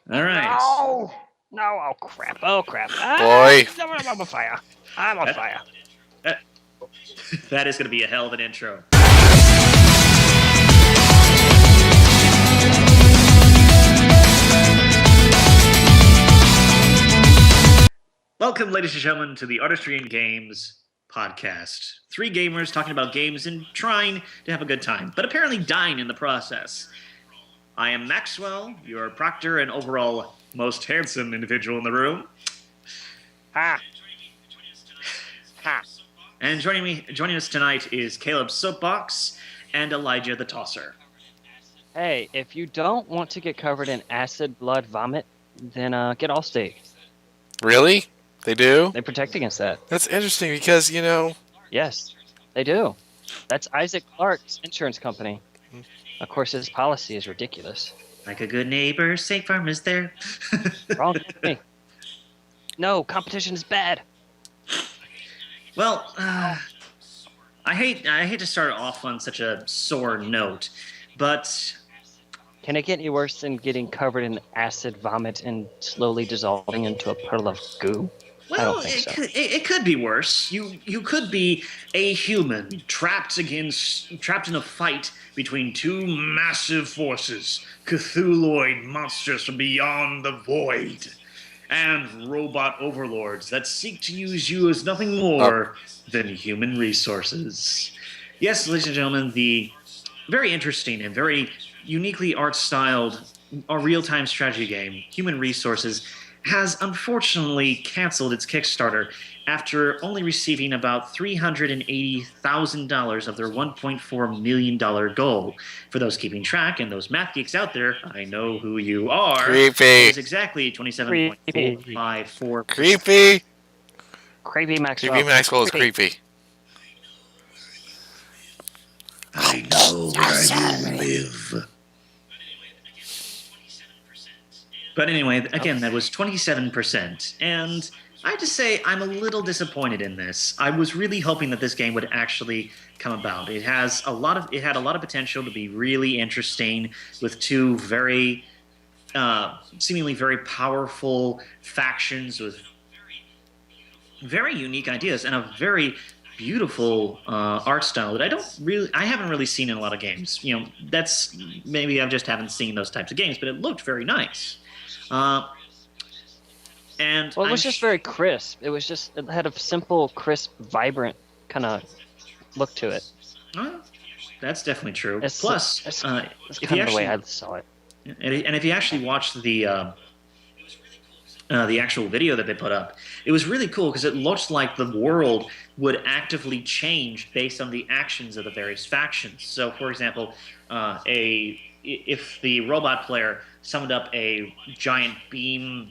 All right. No! No, oh crap, Boy. I'm on fire. I'm on fire. That is going to be a hell of an intro. Welcome, ladies and gentlemen, to the Artistry and Games podcast. Three gamers talking about games and trying to have a good time, but apparently dying in the process. I am Maxwell, your proctor and overall most handsome individual in the room. Ha! Ha! And joining us tonight is Caleb Soapbox and Elijah the Tosser. Hey, if you don't want to get covered in acid, blood, vomit, then get Allstate. Really? They do? They protect against that. That's interesting because, Yes, they do. That's Isaac Clarke's insurance company. Of course, his policy is ridiculous. Like a good neighbor, State Farm is there. Wrong company. No, competition is bad. Well, I hate to start off on such a sore note, but Can it get any worse than getting covered in acid, vomit, and slowly dissolving into a puddle of goo? I don't think so. it could be worse. You could be a human trapped in a fight between two massive forces, Cthulhuoid monsters from beyond the void, and robot overlords that seek to use you as nothing more than human resources. Yes, ladies and gentlemen, the very interesting and very uniquely art-styled real-time strategy game, Human Resources, has unfortunately canceled its Kickstarter after only receiving about $380,000 of their $1.4 million goal. For those keeping track and those math geeks out there, I know who you are. Creepy. It is exactly 27.454. Creepy. Creepy Maxwell. Creepy Maxwell is creepy. I know where you live. But anyway, again, that was 27%. And I have to say, I'm a little disappointed in this. I was really hoping that this game would actually come about. It had a lot of potential to be really interesting with two very, seemingly very powerful factions with very unique ideas and a very beautiful art style that I haven't really seen in a lot of games. That's maybe I just haven't seen those types of games, but it looked very nice. And Well, it was just very crisp. It had a simple, crisp, vibrant kind of look to it. That's definitely true. That's Plus, kind if of you the way I actually saw it. and if you actually watch the actual video that they put up, it was really cool because it looked like the world would actively change based on the actions of the various factions. So, for example, if the robot player summoned up a giant beam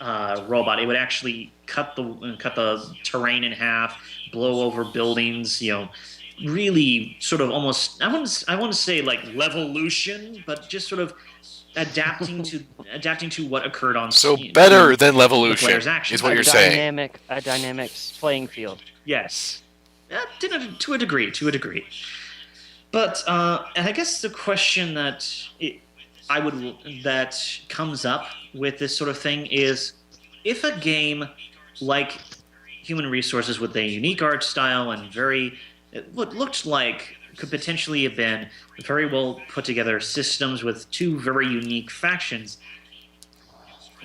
robot, it would actually cut the terrain in half, blow over buildings. Really sort of almost I want to say like Levolution, but just sort of adapting to what occurred on. So better than the Levolution player's actions. is what you're saying. A dynamic playing field. Yes, to a degree. But I guess the question that comes up with this sort of thing is, if a game like Human Resources with a unique art style and what looked like could potentially have been very well put together systems with two very unique factions,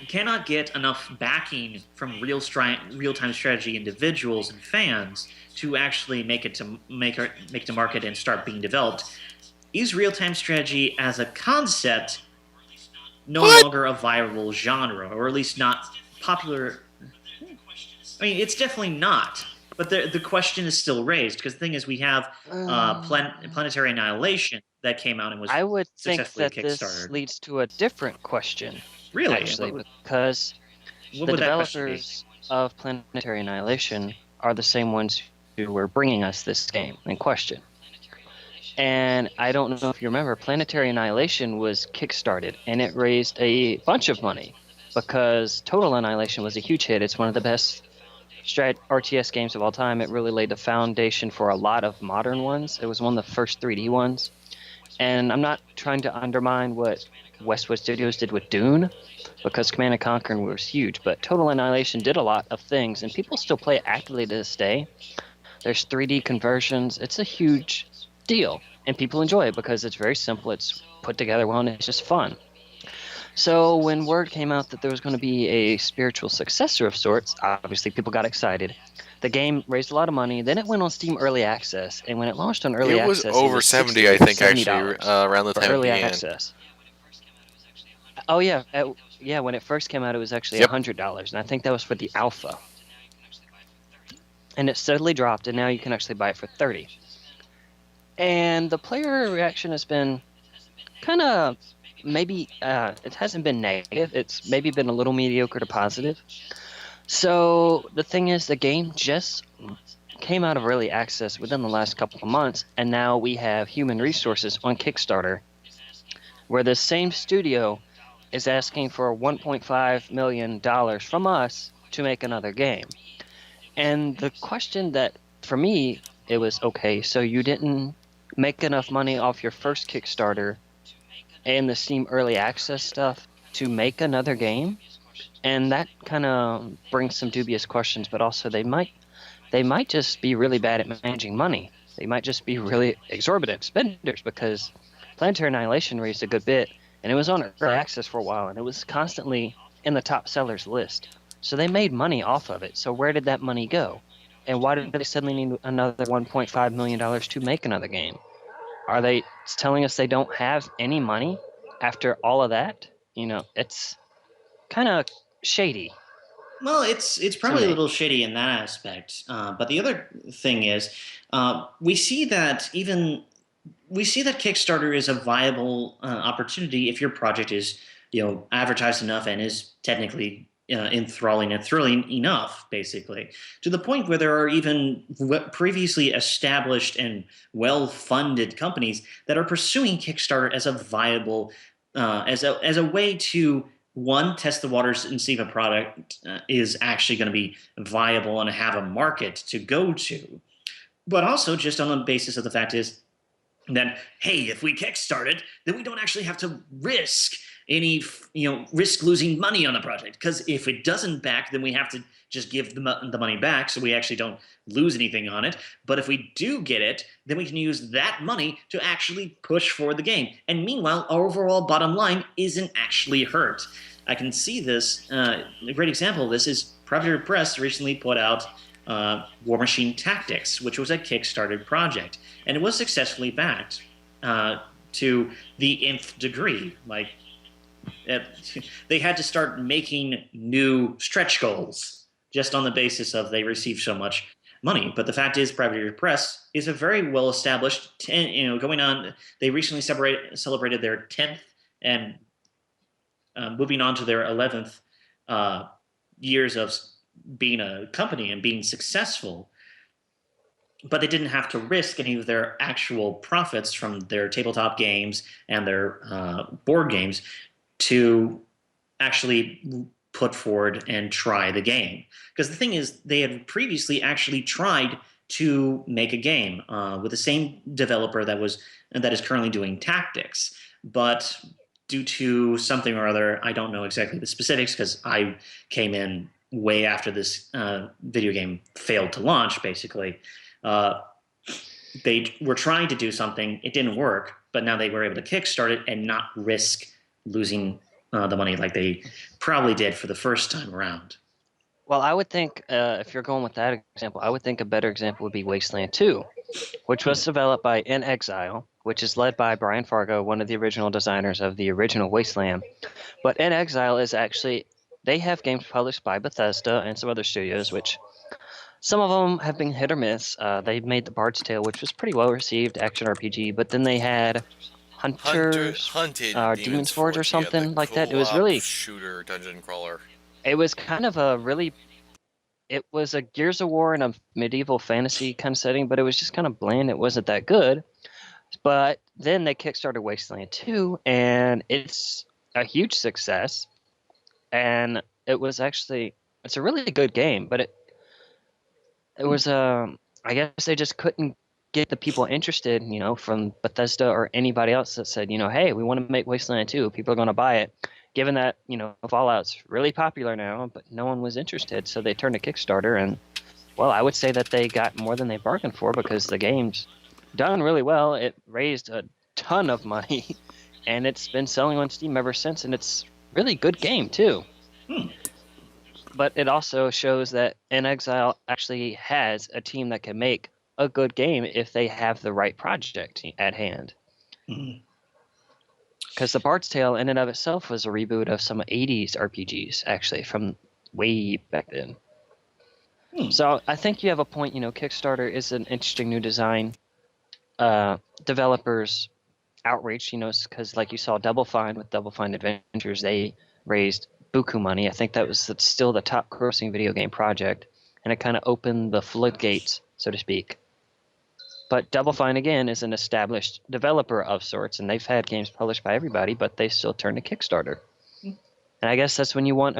cannot get enough backing from real-time strategy individuals and fans to actually make it to market and start being developed, is real-time strategy as a concept no longer a viable genre, or at least not popular? I mean, it's definitely not. But the question is still raised, because the thing is, we have Planetary Annihilation that came out and was I would think successfully that Kickstarted. this leads to a different question. Really? Actually, because What the would that question be? developers of Planetary Annihilation are the same ones who were bringing us this game in question. And I don't know if you remember, Planetary Annihilation was kickstarted, and it raised a bunch of money because Total Annihilation was a huge hit. It's one of the best RTS games of all time. It really laid the foundation for a lot of modern ones. It was one of the first 3D ones. And I'm not trying to undermine what Westwood Studios did with Dune, because Command and Conquer was huge. But Total Annihilation did a lot of things, and people still play it actively to this day. There's 3D conversions. It's a huge deal, and people enjoy it because it's very simple. It's put together well, and it's just fun. So when word came out that there was going to be a spiritual successor of sorts, obviously people got excited. The game raised a lot of money. Then it went on Steam Early Access, and when it launched on Early It was Access, it over was 70, 60 I to think, actually, $70 around the for time it Early began. Access. Oh yeah, yeah. When it first came out, it was actually Yep. $100, and I think that was for the alpha. And it steadily dropped, and now you can actually buy it for 30. And the player reaction has been kind of maybe it hasn't been negative. It's maybe been a little mediocre to positive. So the thing is, the game just came out of early access within the last couple of months, and now we have Human Resources on Kickstarter, where the same studio is asking for $1.5 million from us to make another game. And the question that, for me, it was, okay, so you didn't make enough money off your first Kickstarter and the Steam Early Access stuff to make another game? And that kind of brings some dubious questions, but also they might just be really bad at managing money. They might just be really exorbitant spenders, because Planetary Annihilation raised a good bit, and it was on early access for a while, and it was constantly in the top sellers list. So they made money off of it. So where did that money go? And why did they suddenly need another $1.5 million to make another game? Are they telling us they don't have any money after all of that? It's kind of shady. Well, it's probably a little shady in that aspect. But the other thing is, we see that Kickstarter is a viable opportunity if your project is advertised enough and is technically enthralling and thrilling enough, basically, to the point where there are even previously established and well-funded companies that are pursuing Kickstarter as a viable as a way to one, test the waters and see if a product is actually going to be viable and have a market to go to. But also just on the basis of the fact is that, hey, if we kickstart it, then we don't actually have to risk risk losing money on the project. Because if it doesn't back, then we have to just give the money back, so we actually don't lose anything on it. But if we do get it, then we can use that money to actually push for the game. And meanwhile, our overall bottom line isn't actually hurt. I can see this. A great example of this is Predator Press recently put out War Machine Tactics, which was a Kickstarter project, and it was successfully backed to the nth degree. They had to start making new stretch goals just on the basis of they received so much money. But the fact is, Predator Press is a very well established. Going on. They recently celebrated their 10th and moving on to their 11th years of being a company and being successful. But they didn't have to risk any of their actual profits from their tabletop games and their board games to actually put forward and try the game. Because the thing is, they had previously actually tried to make a game with the same developer that is currently doing Tactics, but due to something or other, I don't know exactly the specifics because I came in way after this video game failed to launch, basically. They were trying to do something, it didn't work, but now they were able to kickstart it and not risk losing the money like they probably did for the first time around. Well, I would think, if you're going with that example, I would think a better example would be Wasteland 2, which was developed by In Exile, which is led by Brian Fargo, one of the original designers of the original Wasteland. But In Exile is actually, they have games published by Bethesda and some other studios, which some of them have been hit or miss. They made The Bard's Tale, which was pretty well received, action RPG, but then they had Hunted Demon's Forge or something like that. It was co-op really shooter dungeon crawler. It was kind of it was a Gears of War in a medieval fantasy kind of setting, but it was just kind of bland. It wasn't that good. But then they kickstarted Wasteland 2, and it's a huge success. And it's a really good game, but it was I guess they just couldn't get the people interested, from Bethesda or anybody else that said, hey, we want to make Wasteland 2. People are going to buy it. Given that, Fallout's really popular now, but no one was interested, so they turned to Kickstarter, and, well, I would say that they got more than they bargained for because the game's done really well. It raised a ton of money, and it's been selling on Steam ever since, and it's really good game, too. But it also shows that InXile actually has a team that can make a good game if they have the right project at hand. Because the Bard's Tale in and of itself was a reboot of some 80s RPGs, actually, from way back then. So I think you have a point. Kickstarter is an interesting new design. Developers outreach, because like you saw Double Fine with Double Fine Adventures, they raised buku money. I think that was still the top grossing video game project, and it kind of opened the floodgates, so to speak. But Double Fine, again, is an established developer of sorts, and they've had games published by everybody, but they still turn to Kickstarter. And I guess that's when you want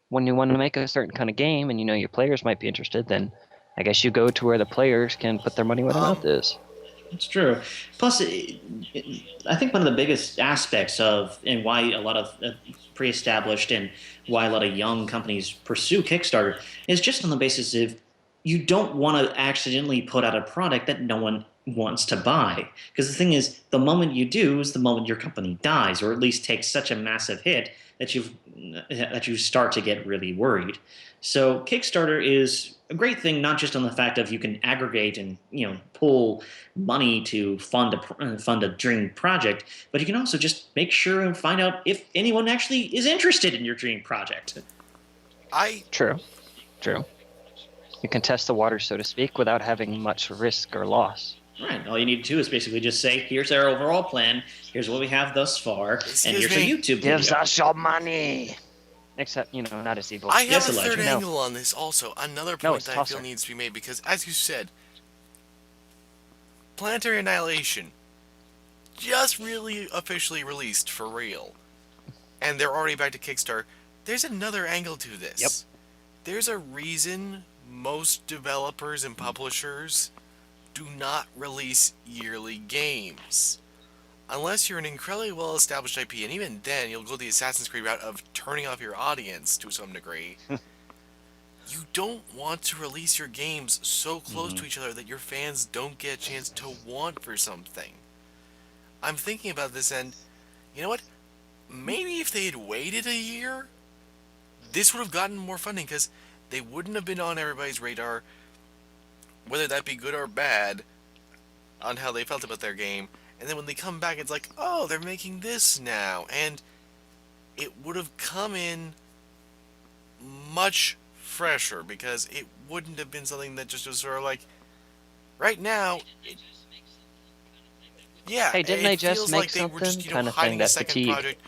when you want to make a certain kind of game, and your players might be interested, then I guess you go to where the players can put their money where their mouth is. It's true. Plus, I think one of the biggest aspects of and why a lot of pre-established and why a lot of young companies pursue Kickstarter is just on the basis of you don't want to accidentally put out a product that no one wants to buy. Because the thing is, the moment you do is the moment your company dies, or at least takes such a massive hit that you start to get really worried. So Kickstarter is a great thing, not just on the fact of you can aggregate and pull money to fund a dream project, but you can also just make sure and find out if anyone actually is interested in your dream project. True. You can test the waters, so to speak, without having much risk or loss. Right. All you need to do is basically just say, here's our overall plan, here's what we have thus far, and here's a YouTube video. Gives us your money. Except, not as evil. I have Yes, a Elijah. third angle on this also. Another point that I feel Tosser. needs to be made, because as you said, Planetary Annihilation just really officially released for real. And they're already back to Kickstarter. There's another angle to this. Yep. There's a reason most developers and publishers do not release yearly games. Unless you're an incredibly well-established IP, and even then, you'll go the Assassin's Creed route of turning off your audience to some degree. You don't want to release your games so close to each other that your fans don't get a chance to want for something. I'm thinking about this, and you know what? Maybe if they had waited a year, this would have gotten more funding, because they wouldn't have been on everybody's radar, whether that be good or bad, on how they felt about their game. And then when they come back, it's like, oh, they're making this now. And it would have come in much fresher, because it wouldn't have been something that just was sort of like, right now, Hey, didn't they just feels make like they were just, something kind of hiding thing a that second fatigue? project,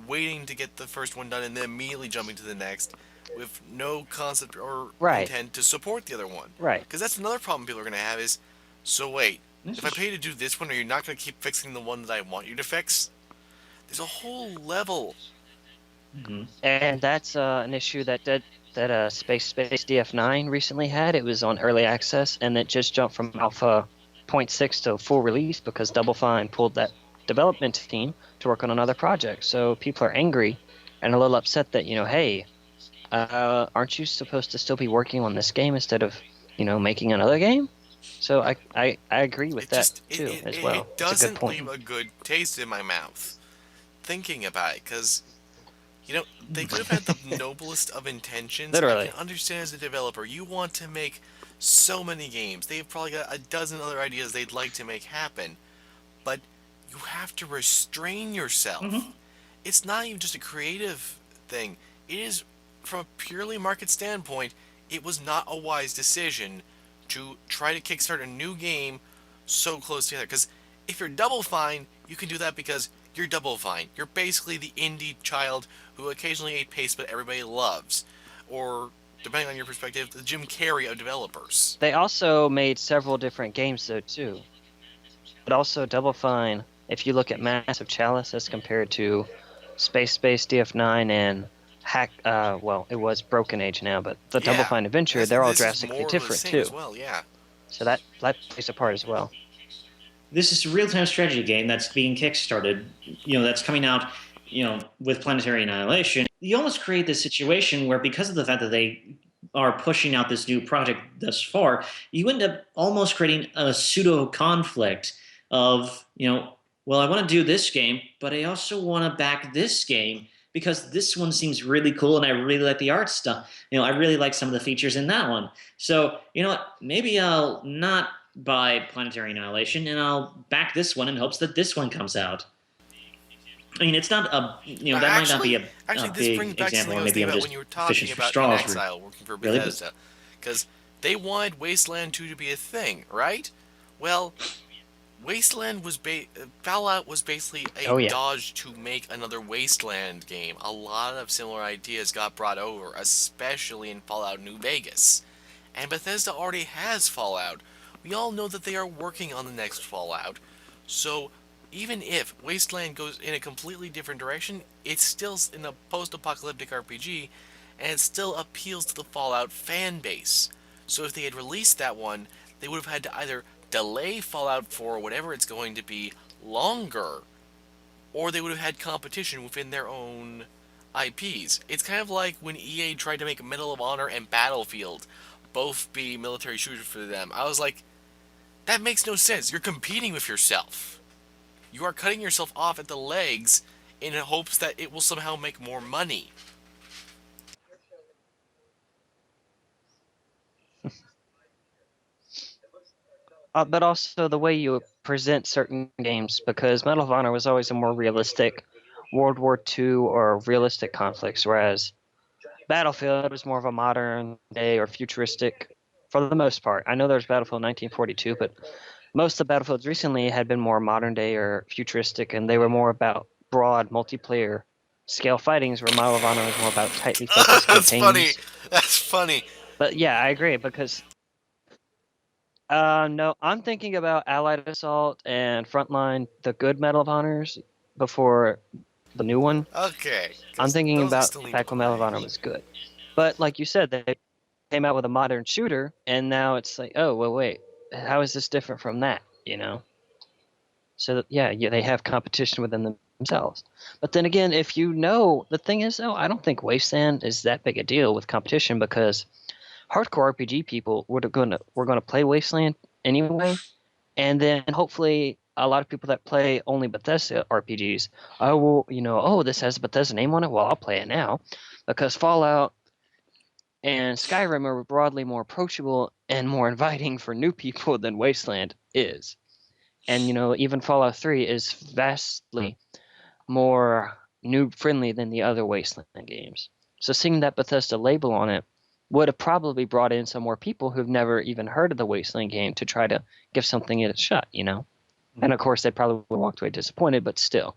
waiting to get the first one done, and then immediately jumping to the next, with no concept or intent to support the other one. Right. Because that's another problem people are going to have is, so wait, if I pay to do this one, are you not going to keep fixing the one that I want you to fix? There's a whole level. And that's an issue that Space DF9 recently had. It was on early access, and it just jumped from alpha 0.6 to full release because Double Fine pulled that development team to work on another project. So people are angry and a little upset that, hey, aren't you supposed to still be working on this game instead of, making another game? So I agree with that too as well. It doesn't leave a good taste in my mouth thinking about it, because they could have had the noblest of intentions. Literally. I can understand as a developer, you want to make so many games. They've probably got a dozen other ideas they'd like to make happen, but you have to restrain yourself. It's not even just a creative thing. It is, from a purely market standpoint, it was not a wise decision to try to kickstart a new game so close together. Because if you're Double Fine, you can do that because you're Double Fine. You're basically the indie child who occasionally ate paste but everybody loves. Or, depending on your perspective, the Jim Carrey of developers. They also made several different games though too. But also Double Fine, if you look at Massive Chalice as compared to Space DF9 and it was Broken Age now, but the Double Fine Adventure, they're all drastically different too. As well, yeah. So that plays a part as well. This is a real-time strategy game that's being kickstarted. That's coming out. With Planetary Annihilation, you almost create this situation where, because of the fact that they are pushing out this new project thus far, you end up almost creating a pseudo conflict of, well, I want to do this game, but I also want to back this game because this one seems really cool and I really like the art stuff. I really like some of the features in that one. So, you know what? Maybe I'll not buy Planetary Annihilation and I'll back this one in hopes that this one comes out. I mean, it's not a, that might not be Actually, a this brings big back example, something or I was maybe thinking I'm about just when you were fishing talking for about In straws. Exile working for Really? Bethesda. Because they wanted Wasteland 2 to be a thing, right? Well, Fallout was basically Oh a yeah. dodge to make another Wasteland game. A lot of similar ideas got brought over, especially in Fallout New Vegas. And Bethesda already has Fallout. We all know that they are working on the next Fallout. So even if Wasteland goes in a completely different direction, it's still in a post-apocalyptic RPG, and it still appeals to the Fallout fan base. So if they had released that one, they would have had to either delay Fallout 4, whatever it's going to be, longer, or they would have had competition within their own IPs. It's kind of like when EA tried to make Medal of Honor and Battlefield both be military shooters for them. I was like, that makes no sense. You're competing with yourself. You are cutting yourself off at the legs in hopes that it will somehow make more money. But also the way you present certain games, because Medal of Honor was always a more realistic World War II or realistic conflicts, whereas Battlefield was more of a modern day or futuristic for the most part. I know there's Battlefield 1942, but most of the Battlefields recently had been more modern day or futuristic, and they were more about broad multiplayer scale fightings, where Medal of Honor was more about tightly focused That's funny. campaigns. That's funny. But yeah, I agree, because no, I'm thinking about Allied Assault and Frontline, the good Medal of Honors, before the new one. Okay. I'm 'Cause thinking those I about still need to back when Medal of play. Honor was good. But like you said, they came out with a modern shooter, and now it's like, oh, well, wait, how is this different from that, So yeah, they have competition within themselves. But then again, if the thing is, though, I don't think Wasteland is that big a deal with competition, because hardcore RPG people were gonna play Wasteland anyway, and then hopefully a lot of people that play only Bethesda RPGs, I will, oh, this has a Bethesda name on it. Well, I'll play it now, because Fallout and Skyrim are broadly more approachable and more inviting for new people than Wasteland is. And even Fallout 3 is vastly more new friendly than the other Wasteland games. So seeing that Bethesda label on it would have probably brought in some more people who've never even heard of the Wasteland game to try to give something a shot, And of course, they probably would have walked away disappointed, but still,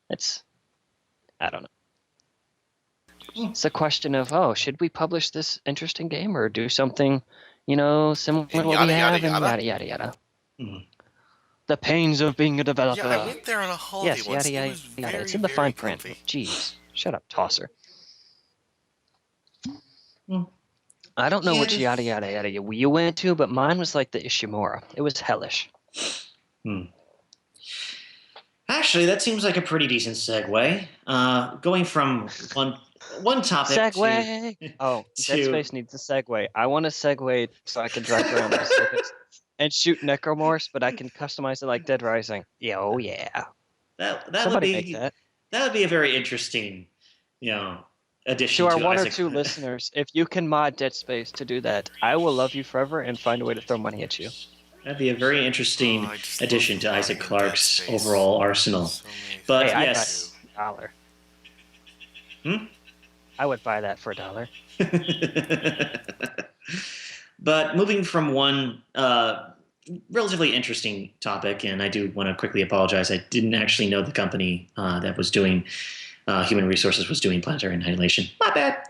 I don't know. It's a question of, should we publish this interesting game or do something, similar to what we have, and yada, yada, yada. Mhm. The pains of being a developer. Yeah, I went there on a holiday Yes, once. yada, yada, It was yada. very, It's in the very fine print. comfy. Jeez, shut up, tosser. Mm. I don't know Yeah. which yada, yada, yada you went to, but mine was like the Ishimura. It was hellish. Actually, that seems like a pretty decent segue. Going from one topic Segway! Dead to Space needs a segue. I want a segue so I can drive around the circuits and shoot Necromorphs, but I can customize it like Dead Rising. Yeah, oh yeah. that would Somebody be make that. that would be a very interesting, addition To our to one Isaac. or two listeners, if you can mod Dead Space to do that, I will love you forever and find a way to throw money at you. That'd be a very interesting I just addition love to Isaac modding in Clarke's Dead Space. overall arsenal. So many But Hey, I'd yes. buy $1. I would buy that for $1. But moving from one relatively interesting topic, and I do want to quickly apologize. I didn't actually know the company that was doing Human Resources was doing Planetary Annihilation. My bad.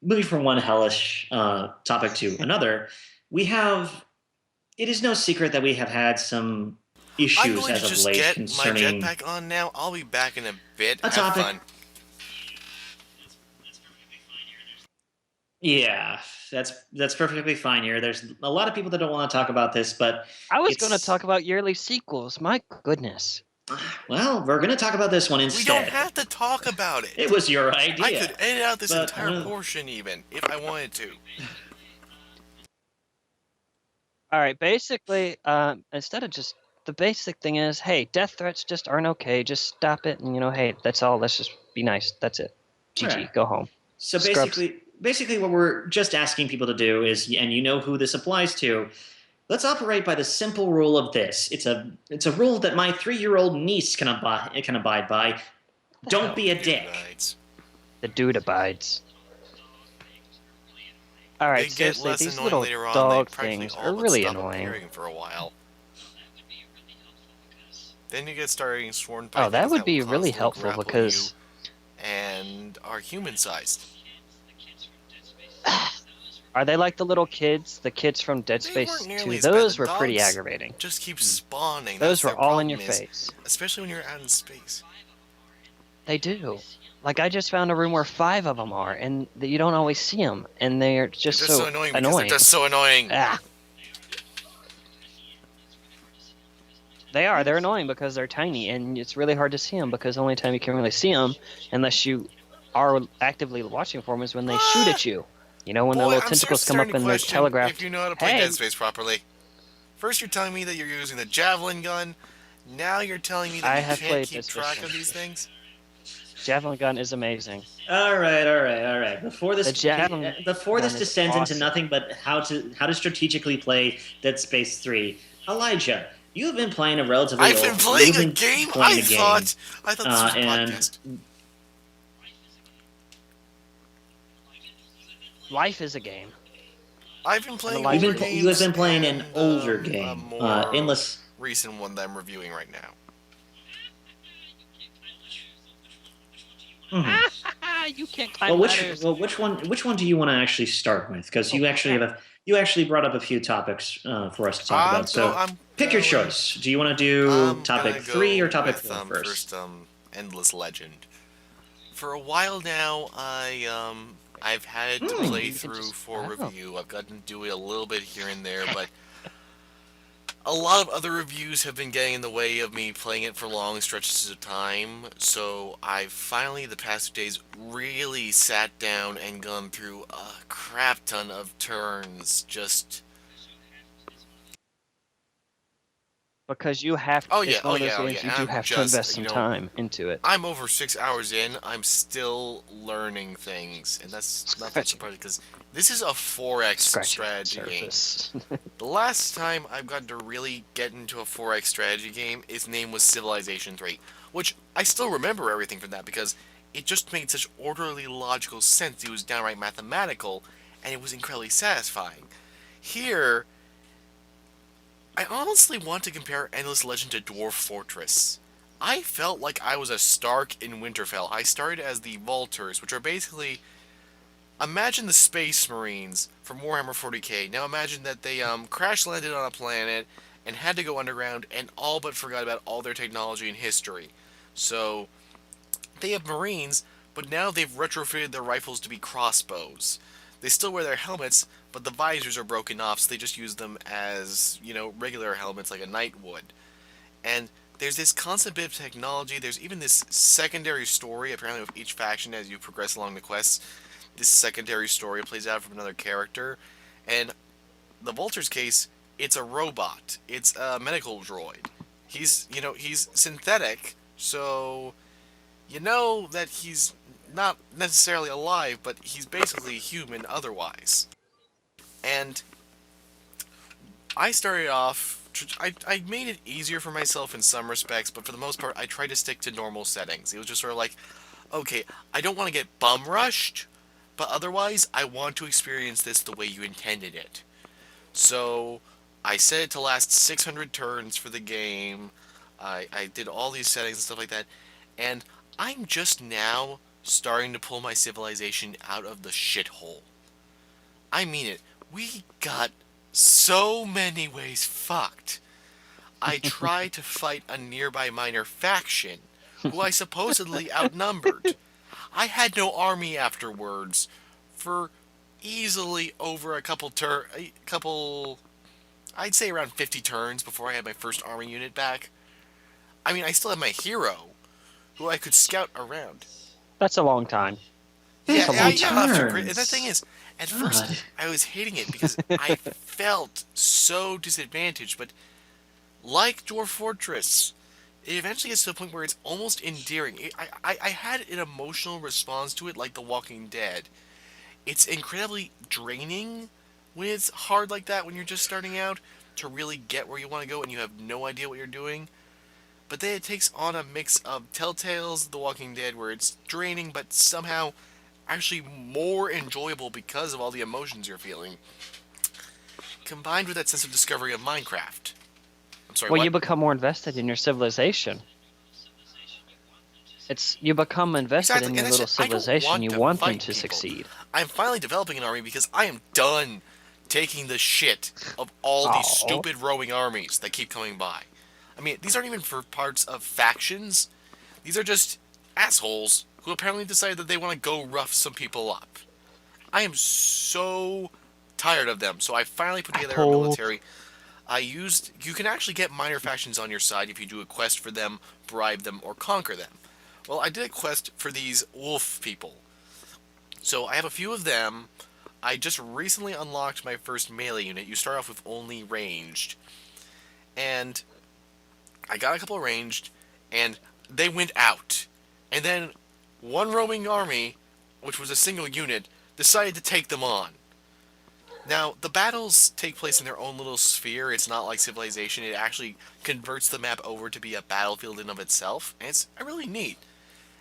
Moving from one hellish topic to another, it is no secret that we have had some I'm issues going as to of just late get my concerning jetpack on now. I'll be back in a bit. a Have topic. fun. Yeah, that's perfectly fine here. There's a lot of people that don't want to talk about this, but I was going to it's talk about yearly sequels. My goodness. well, we're going to talk about this one We don't instead. have to talk about It it. was your I could idea, edit out this but entire portion even if I wanted to. All right, basically, instead of just the basic thing is, hey, death threats just aren't okay. Just stop it, and hey, that's all. Let's just be nice. That's it. all right. GG, go home. So Scrubs. basically, what we're just asking people to do is, and you know who this applies to. Let's operate by the simple rule of this. It's a rule that my 3-year-old niece can abide by. Don't be a Dude, dick. right. The dude abides. All They right, get seriously, less these annoying little later on. They dog practically things all are but really stop annoying. appearing for a while. Then you get starting sworn Oh, by that things would that will be really constantly helpful grapple because you and are human-sized. are they like the little kids, the kids from Dead They Space weren't 2? nearly as bad. Those The were pretty dogs aggravating. just keep spawning. Those That's were their all in your problem is, face. especially when you're out in space. They do. Like I just found a room where 5 of them are, and you don't always see them, and they're just They're just so so annoying because they're just so annoying. Ah. They are. They're annoying because they're tiny, and it's really hard to see them because the only time you can really see them, unless you are actively watching for them, is when they shoot at you. When Boy, their little I'm tentacles come starting up to and they're question telegraphed. if you know how to play Hey, Dead Space properly. First, you're telling me that you're using the javelin gun. Now you're telling me I that you have can't played keep Dead track Space. of these things. javelin gun is amazing. All right, all right, all right. Before The this javelin before gun this is descends into awesome. nothing but how to strategically play Dead Space 3, Elijah, you have been playing a relatively I've been old. playing You've a been game. playing a game, I thought this was a and podcast. Life is a game. I've been playing life older is- games. you have been playing an and, older a game, more Endless. recent one that I'm reviewing right now. Mhm. You can't climb ladders. Which one do you want to actually start with? Because you actually brought up a few topics for us to talk about. So I'm pick your going. choice. Do you want to do I'm topic gonna 3 or go topic with 4 first? first Endless Legend. For a while now, I've had to Hmm. play You can through just- for wow. review. I've gotten to do it a little bit here and there, but a lot of other reviews have been getting in the way of me playing it for long stretches of time. So I've finally, the past 2 days, really sat down and gone through a crap ton of turns. Just Because you have. oh It's yeah, one of those oh games yeah. you do I'm have to just invest some time into it. I'm over 6 hours in. I'm still learning things, and that's not that Scratching. surprising because this is a 4X Scratching the strategy game. surface. The last time I've gotten to really get into a 4X strategy game, its name was Civilization 3, which I still remember everything from that because it just made such orderly, logical sense. It was downright mathematical, and it was incredibly satisfying. Here, I honestly want to compare Endless Legend to Dwarf Fortress. I felt like I was a Stark in Winterfell. I started as the Vultures, which are basically, imagine the Space Marines from Warhammer 40k. Now imagine that they crash landed on a planet and had to go underground and all but forgot about all their technology and history. So they have Marines, but now they've retrofitted their rifles to be crossbows. They still wear their helmets, but the visors are broken off, so they just use them as, regular helmets like a knight would. And there's this constant bit of technology. There's even this secondary story, apparently, with each faction as you progress along the quests. This secondary story plays out from another character. And the Vulture's case, it's a robot. It's a medical droid. He's synthetic, so you know that he's not necessarily alive, but he's basically human otherwise. And I started off. I made it easier for myself in some respects, but for the most part, I tried to stick to normal settings. It was just sort of like, okay, I don't want to get bum rushed, but otherwise, I want to experience this the way you intended it. So, I set it to last 600 turns for the game. I did all these settings and stuff like that, and I'm just now starting to pull my civilization out of the shithole. I mean it. We got so many ways fucked. I tried to fight a nearby minor faction, who I supposedly outnumbered. I had no army afterwards for easily over I'd say around 50 turns before I had my first army unit back. I mean, I still had my hero, who I could scout around. That's a long time. Yeah, That's a long yeah, time. and the thing is, at God. first I was hating it because I felt so disadvantaged, but like Dwarf Fortress, it eventually gets to the point where it's almost endearing. I had an emotional response to it like The Walking Dead. It's incredibly draining when it's hard like that when you're just starting out to really get where you want to go and you have no idea what you're doing. But then it takes on a mix of Telltale's The Walking Dead where it's draining but somehow actually more enjoyable because of all the emotions you're feeling, combined with that sense of discovery of Minecraft. I'm sorry, Well, what? you become more invested in your civilization. You become invested Exactly, in and your that's little it. I don't civilization. want You to want them fight to people. succeed. I'm finally developing an army because I am done taking the shit of all these Oh, stupid rowing armies that keep coming by. I mean, these aren't even for parts of factions. These are just assholes who apparently decided that they want to go rough some people up. I am so tired of them, so I finally put together a assholes. military. You can actually get minor factions on your side if you do a quest for them, bribe them, or conquer them. Well, I did a quest for these wolf people. So I have a few of them. I just recently unlocked my first melee unit. You start off with only ranged. And I got a couple ranged, and they went out. And then one roaming army, which was a single unit, decided to take them on. Now, the battles take place in their own little sphere. It's not like Civilization. It actually converts the map over to be a battlefield in of itself, and it's really neat.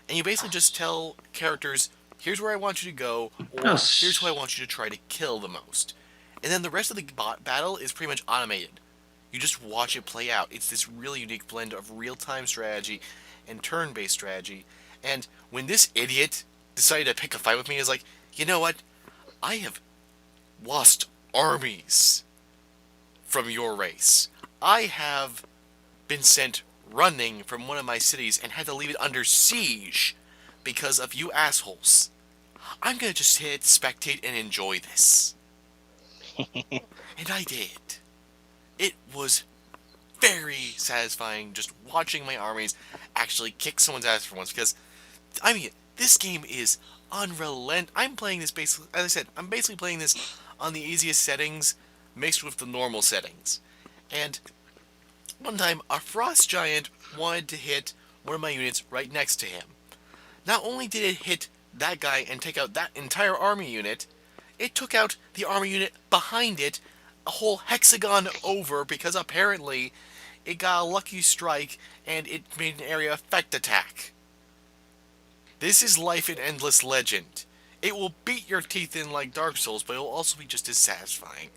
And you basically just tell characters, here's where I want you to go, Oh, or here's who I want you to try to kill the most. And then the rest of the battle is pretty much automated. You just watch it play out. It's this really unique blend of real-time strategy and turn-based strategy. And when this idiot decided to pick a fight with me, is like, you know what? I have lost armies from your race. I have been sent running from one of my cities and had to leave it under siege because of you assholes. I'm gonna just hit spectate and enjoy this. And I did. It was very satisfying just watching my armies actually kick someone's ass for once because, I mean, this game is unrelenting. I'm playing this basically, as I said, I'm basically playing this on the easiest settings mixed with the normal settings. And one time, a frost giant wanted to hit one of my units right next to him. Not only did it hit that guy and take out that entire army unit, it took out the army unit behind it a whole hexagon over because apparently it got a lucky strike and it made an area effect attack. This is life in Endless Legend. It will beat your teeth in like Dark Souls, but it will also be just as satisfying.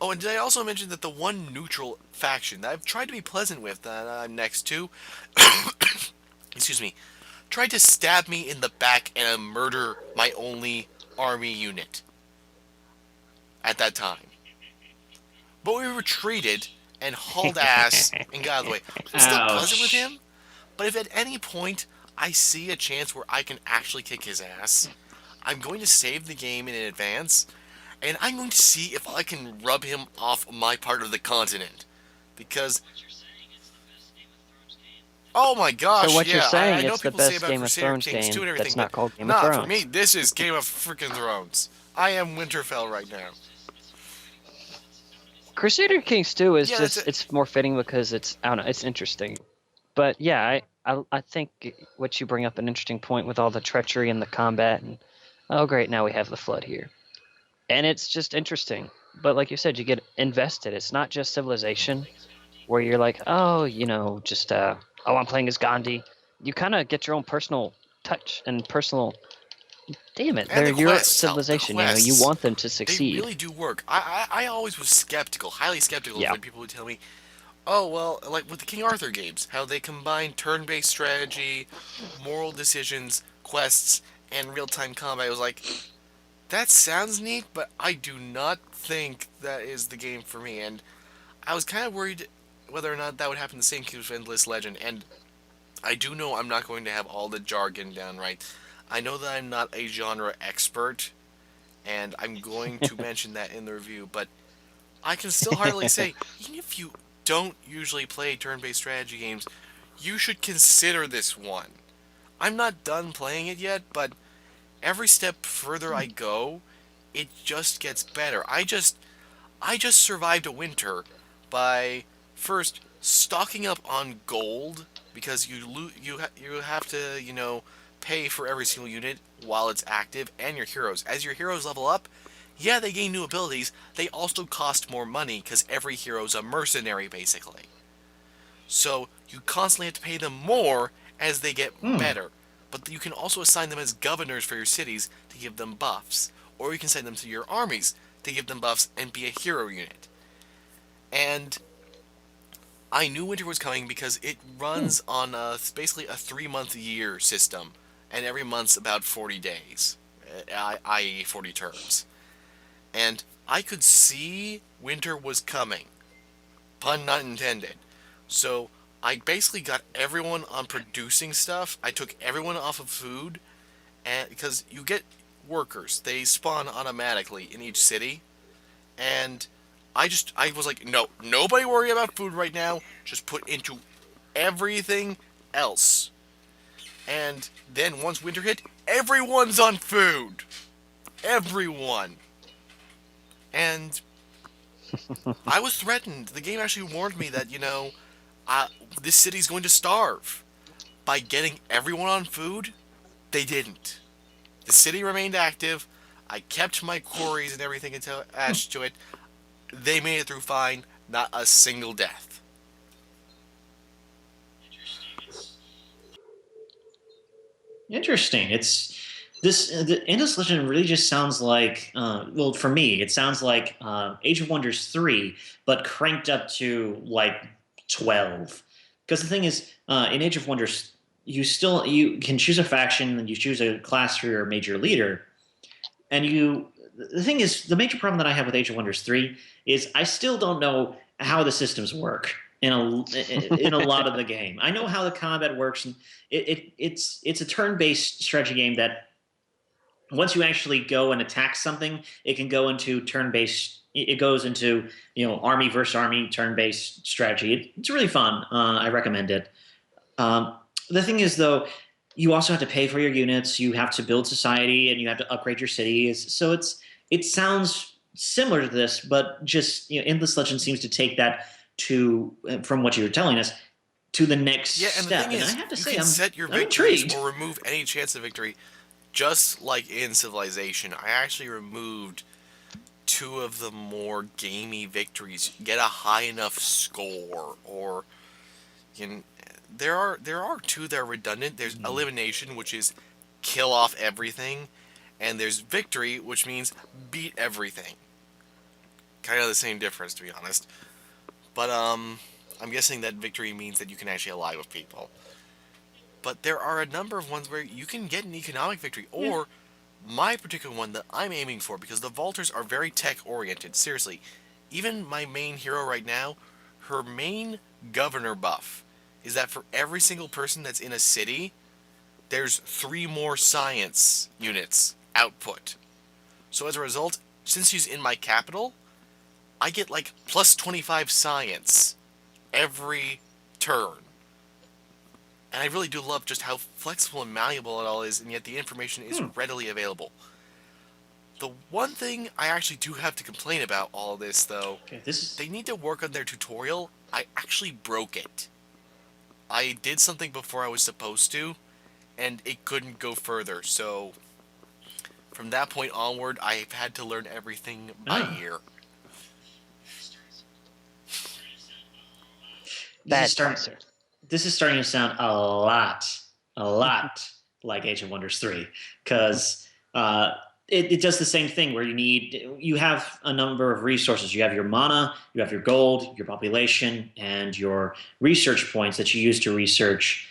Oh, and did I also mention that the one neutral faction that I've tried to be pleasant with that I'm next to, excuse me, tried to stab me in the back and murder my only army unit at that time. But we retreated and hauled ass and got out of the way. I'm still pleasant with him, but if at any point I see a chance where I can actually kick his ass, I'm going to save the game in advance, and I'm going to see if I can rub him off my part of the continent. Because, oh my gosh, So what yeah, you're saying, I know it's the people say best about Game of Crusader Thrones Kings game 2 and everything, that's not but called Game of nah, Thrones. for me, this is Game of freaking Thrones. I am Winterfell right now. Crusader Kings 2 is Yeah, just, it's more fitting because it's, I don't know, it's interesting. But yeah, I think what you bring up an interesting point with all the treachery and the combat and, oh great, now we have the flood here. And it's just interesting. But like you said, you get invested. It's not just Civilization where you're like, oh, just, oh, I'm playing as Gandhi. You kind of get your own personal touch and personal, damn it, And they're the your quests, the civilization, you quests, want them to they succeed. really do work. I always was skeptical, highly skeptical, Yeah. when people would tell me, oh, well, like with the King Arthur games, how they combine turn-based strategy, moral decisions, quests, and real-time combat. I was like, that sounds neat, but I do not think that is the game for me. And I was kind of worried whether or not that would happen the same case with Endless Legend. And I do know I'm not going to have all the jargon down right. I know that I'm not a genre expert, and I'm going to mention that in the review, but I can still hardly say, even if you don't usually play turn-based strategy games, you should consider this one. I'm not done playing it yet, but every step further I go, it just gets better. I just survived a winter by first stocking up on gold because you have to pay for every single unit while it's active and your heroes. As your heroes level up, yeah, they gain new abilities. They also cost more money because every hero's a mercenary basically. So you constantly have to pay them more as they get Hmm. better. But you can also assign them as governors for your cities to give them buffs. Or you can send them to your armies to give them buffs and be a hero unit. And I knew winter was coming because it Hmm. runs on basically a 3-month year system. And every month's about 40 days, i.e., 40 turns. And I could see winter was coming. Pun not intended. So I basically got everyone on producing stuff. I took everyone off of food, and because you get workers, they spawn automatically in each city, and I was like, no, nobody worry about food right now. Just put into everything else. And then once winter hit, everyone's on food. Everyone. And I was threatened. The game actually warned me that, uh, this city's going to starve. By getting everyone on food, they didn't. The city remained active. I kept my quarries and everything attached to it. They made it through fine. Not a single death. Interesting. It's this the Endless Legend really just sounds like well for me it sounds like Age of Wonders 3 but cranked up to like 12. Because the thing is in Age of Wonders you can choose a faction and you choose a class for your major leader and the thing is the major problem that I have with Age of Wonders 3 is I still don't know how the systems work in a lot of the game. I know how the combat works and it's a turn-based strategy game that once you actually go and attack something, it can go into turn-based. It goes into army versus army turn-based strategy. It's really fun. I recommend it. The thing is, though, you also have to pay for your units. You have to build society, and you have to upgrade your cities. So it sounds similar to this, but just Endless Legend seems to take that to from what you were telling us to the Yeah, next and the thing step. And I is, have to you say, can set your I'm victories intrigued. or remove any chance of victory, just like in Civilization. I actually removed two of the more gamey victories. Get a high enough score, or you know, there are two that are redundant. There's elimination, which is kill off everything, and there's victory, which means beat everything. Kind of the same difference, to be honest. But I'm guessing that victory means that you can actually ally with people. But there are a number of ones where you can get an economic victory, Yeah. or my particular one that I'm aiming for, because the vaulters are very tech oriented. Seriously, even my main hero right now, her main governor buff is that for every single person that's in a city, there's 3 more science units output. So as a result, since she's in my capital, I get like plus 25 science every turn. And I really do love just how flexible and malleable it all is, and yet the information is Hmm. readily available. The one thing I actually do have to complain about all this, though, Okay. This is they need to work on their tutorial. I actually broke it. I did something before I was supposed to, and it couldn't go further, so from that point onward, I've had to learn everything by ah. ear. This is Bad starting. sponsor. This is starting to sound a lot like Age of Wonders 3 because it does the same thing where you have a number of resources. You have your mana, you have your gold, your population, and your research points that you use to research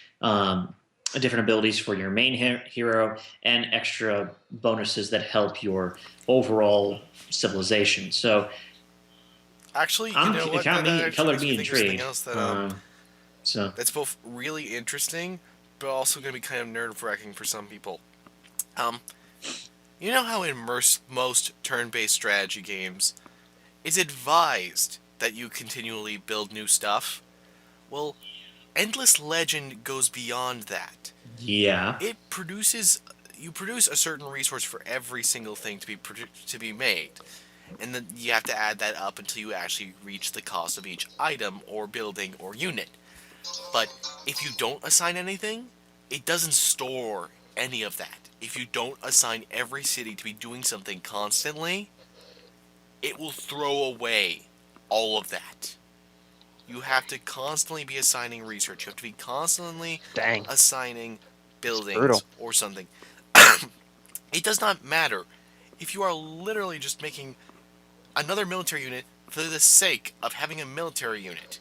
different abilities for your main hero and extra bonuses that help your overall civilization. So Actually, you know it what? got That me, it actually colored makes me me think of something intrigued. else So that's both really interesting, but also going to be kind of nerve wracking for some people. Um, You know how in most turn-based strategy games, it's advised that you continually build new stuff? Well, Endless Legend goes beyond that. Yeah. It produces you produce a certain resource for every single thing to be made, and then you have to add that up until you actually reach the cost of each item or building or unit. But if you don't assign anything, it doesn't store any of that. If you don't assign every city to be doing something constantly, it will throw away all of that. You have to constantly be assigning research. You have to be constantly Dang, assigning it's buildings brutal. or something. It does not matter if you are literally just making another military unit for the sake of having a military unit.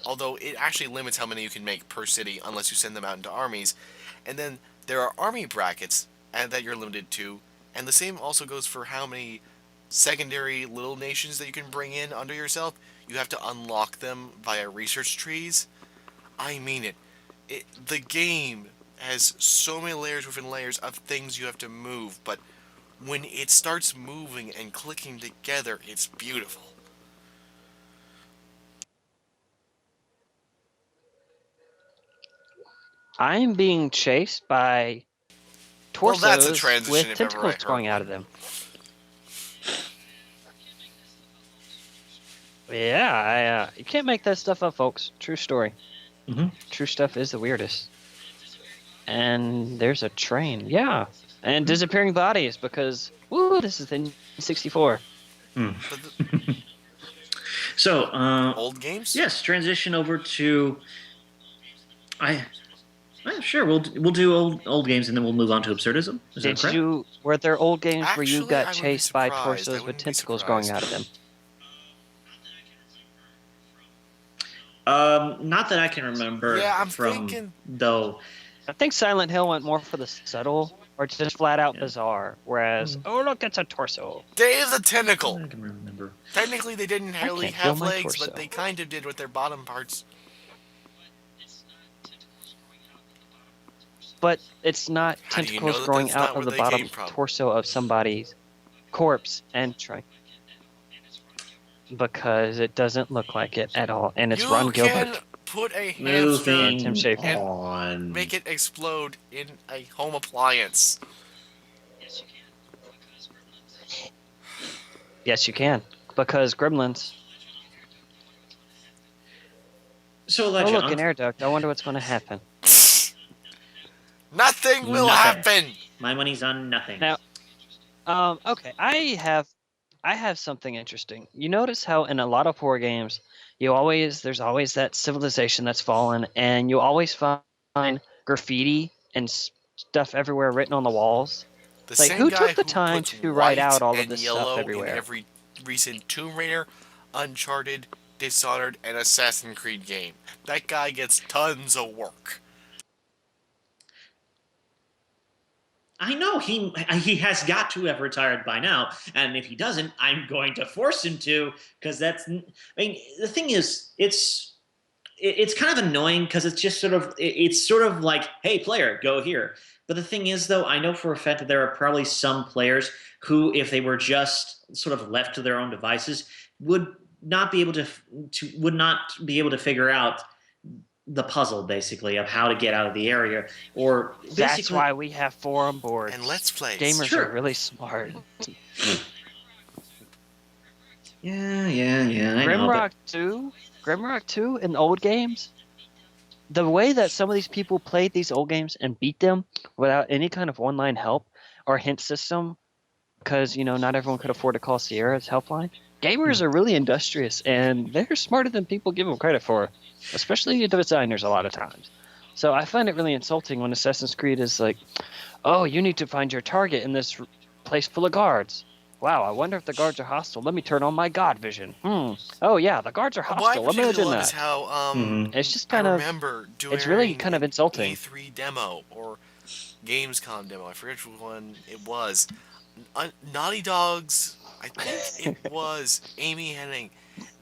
Although it actually limits how many you can make per city unless you send them out into armies. And then there are army brackets that you're limited to, and the same also goes for how many secondary little nations that you can bring in under yourself. You have to unlock them via research trees. I mean it. The game has so many layers within layers of things you have to move, but when it starts moving and clicking together, it's beautiful. I'm being chased by Well, that's a torsos transition with if ever I tentacles heard growing out one. of them. Yeah, you can't make that stuff up, folks. True story. Hmm. True stuff is the weirdest. And there's a train. Yeah. And disappearing bodies because, woo, this is the 64. But the So, old games? yes, transition over to I. Sure, we'll do old games and then we'll move on to absurdism. Is that correct? Were there old games where you Actually, got I would be chased by surprised. I torsos with wouldn't be tentacles growing surprised. out of them? Not that I can remember Yeah, I'm from thinking. though. I think Silent Hill went more for the subtle or just flat out Yeah. bizarre. Whereas, oh look, it's a torso. Day of the Tentacle! I can remember. Technically, they didn't really can't feel have my legs, torso. but they kind of did with their bottom parts. But it's not How do you tentacles know that growing that's out not of where the they bottom came from? torso of somebody's corpse and try because it doesn't look like it at all, and it's You Ron can Gilbert put a and hamster Tim Moving Schafer. and on. make it explode in a home appliance. Yes, you can because Gremlins. So, Oh Elijah, look, an air duct. I wonder what's going to happen. Nothing will Nothing. happen. My money's on nothing. Now, okay, I have something interesting. You notice how in a lot of horror games, there's always that civilization that's fallen, and you always find graffiti and stuff everywhere written on the walls. The Like, same who guy took the who time puts to write white out all of and this stuff yellow in everywhere? every recent Tomb Raider, Uncharted, Dishonored, and Assassin's Creed game. That guy gets tons of work. I know he has got to have retired by now, and if he doesn't, I'm going to force him to because that's. I mean, the thing is, it's kind of annoying because it's just it's sort of like, hey, player, go here. But the thing is, though, I know for a fact that there are probably some players who, if they were just sort of left to their own devices, would not be able to figure out the puzzle basically of how to get out of the area or That's basically why we have forum boards. And Let's Plays. Gamers Sure. are really smart. yeah I know, but Grimrock 2 in old games, the way that some of these people played these old games and beat them without any kind of online help or hint system, because not everyone could afford to call Sierra's helpline. Gamers are really industrious, and they're smarter than people give them credit for, especially designers a lot of times. So I find it really insulting when Assassin's Creed is like, oh, you need to find your target in this place full of guards. Wow, I wonder if the guards are hostile. Let me turn on my God vision. Oh yeah, the guards are What I hostile. particularly Imagine love is that. how It's just I kind of, remember doing it's really kind of insulting. E3 demo or Gamescom demo. I forget which one it was. Naughty Dog's, I think it was Amy Henning,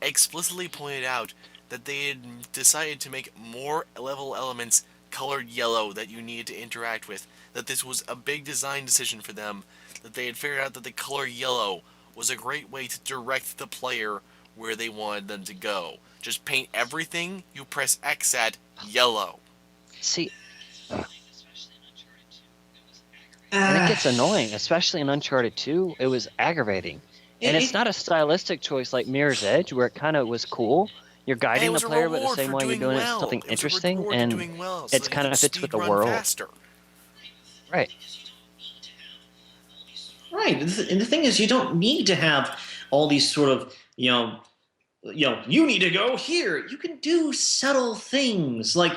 explicitly pointed out that they had decided to make more level elements colored yellow that you needed to interact with that this was a big design decision for them, that they had figured out that the color yellow was a great way to direct the player where they wanted them to go. Just paint everything you press X at yellow. See, and it gets Ah, annoying, especially in Uncharted 2. It was aggravating. And it's it, not a stylistic choice like Mirror's Edge, where it kind of was cool. You're And it guiding the was a player, but the reward same for way you're doing doing it is well. something It was a interesting, reward to and doing well, so it's that you kind could of fits with speed the run world. faster. Right. right. And the thing is, you don't need to have all these sort of, you need to go here. You can do subtle things like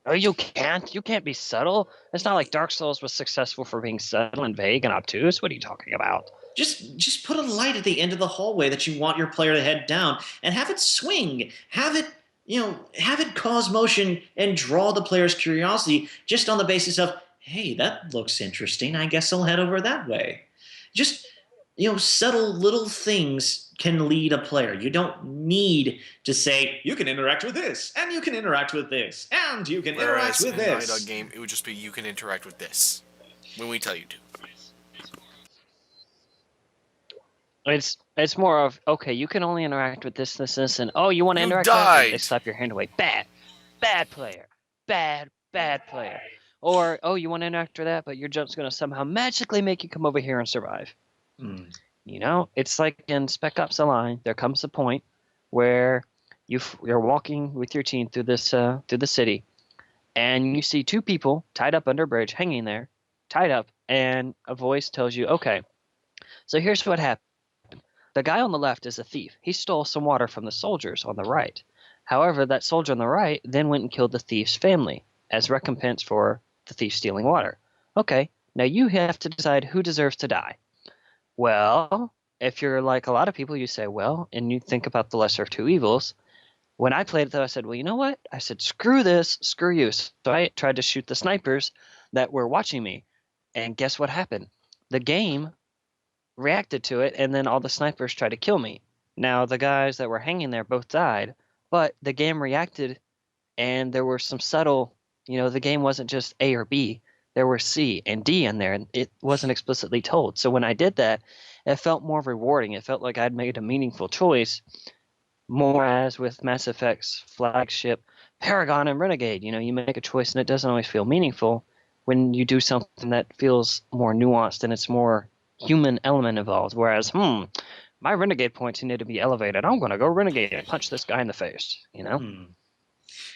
Oh, you can't. You can't be subtle. It's not like Dark Souls was successful for being subtle and vague and obtuse. What are you talking about? just put a light at the end of the hallway that you want your player to head down and have it swing. Have it cause motion and draw the player's curiosity just on the basis of, hey, that looks interesting. I guess I'll head over that way. Just subtle little things can lead a player. You don't need to say, you can interact with this, and you can interact with this, and you can interact Whereas with in a Naughty Dog this. game, it would just be you can interact with this when we tell you to. It's more of, okay, you can only interact with this, and oh, you want to You interact with that? They died! slap your hand away. Bad player, bad player. Or oh, you want to interact with that, but your jump's gonna somehow magically make you come over here and survive. Hmm. It's like in Spec Ops: The Line. There comes a point where you're walking with your team through the city, and you see two people tied up under a bridge, hanging there, tied up, and a voice tells you, okay, so here's what happened. The guy on the left is a thief. He stole some water from the soldiers on the right. However, that soldier on the right then went and killed the thief's family as recompense for the thief stealing water. Okay, now you have to decide who deserves to die. Well, if you're like a lot of people, you say, well, and you think about the lesser of two evils. When I played it, though, I said, well, you know what? I said, screw this, screw you. So I tried to shoot the snipers that were watching me. And guess what happened? The game reacted to it, and then all the snipers tried to kill me. Now, the guys that were hanging there both died, but the game reacted, and there were some subtle, the game wasn't just A or B. There were C and D in there, and it wasn't explicitly told. So when I did that, it felt more rewarding. It felt like I'd made a meaningful choice, more as with Mass Effect's flagship Paragon and Renegade. You make a choice, and it doesn't always feel meaningful when you do something that feels more nuanced and it's more human element involved. Whereas, my Renegade points need to be elevated. I'm going to go Renegade and punch this guy in the face, Hmm.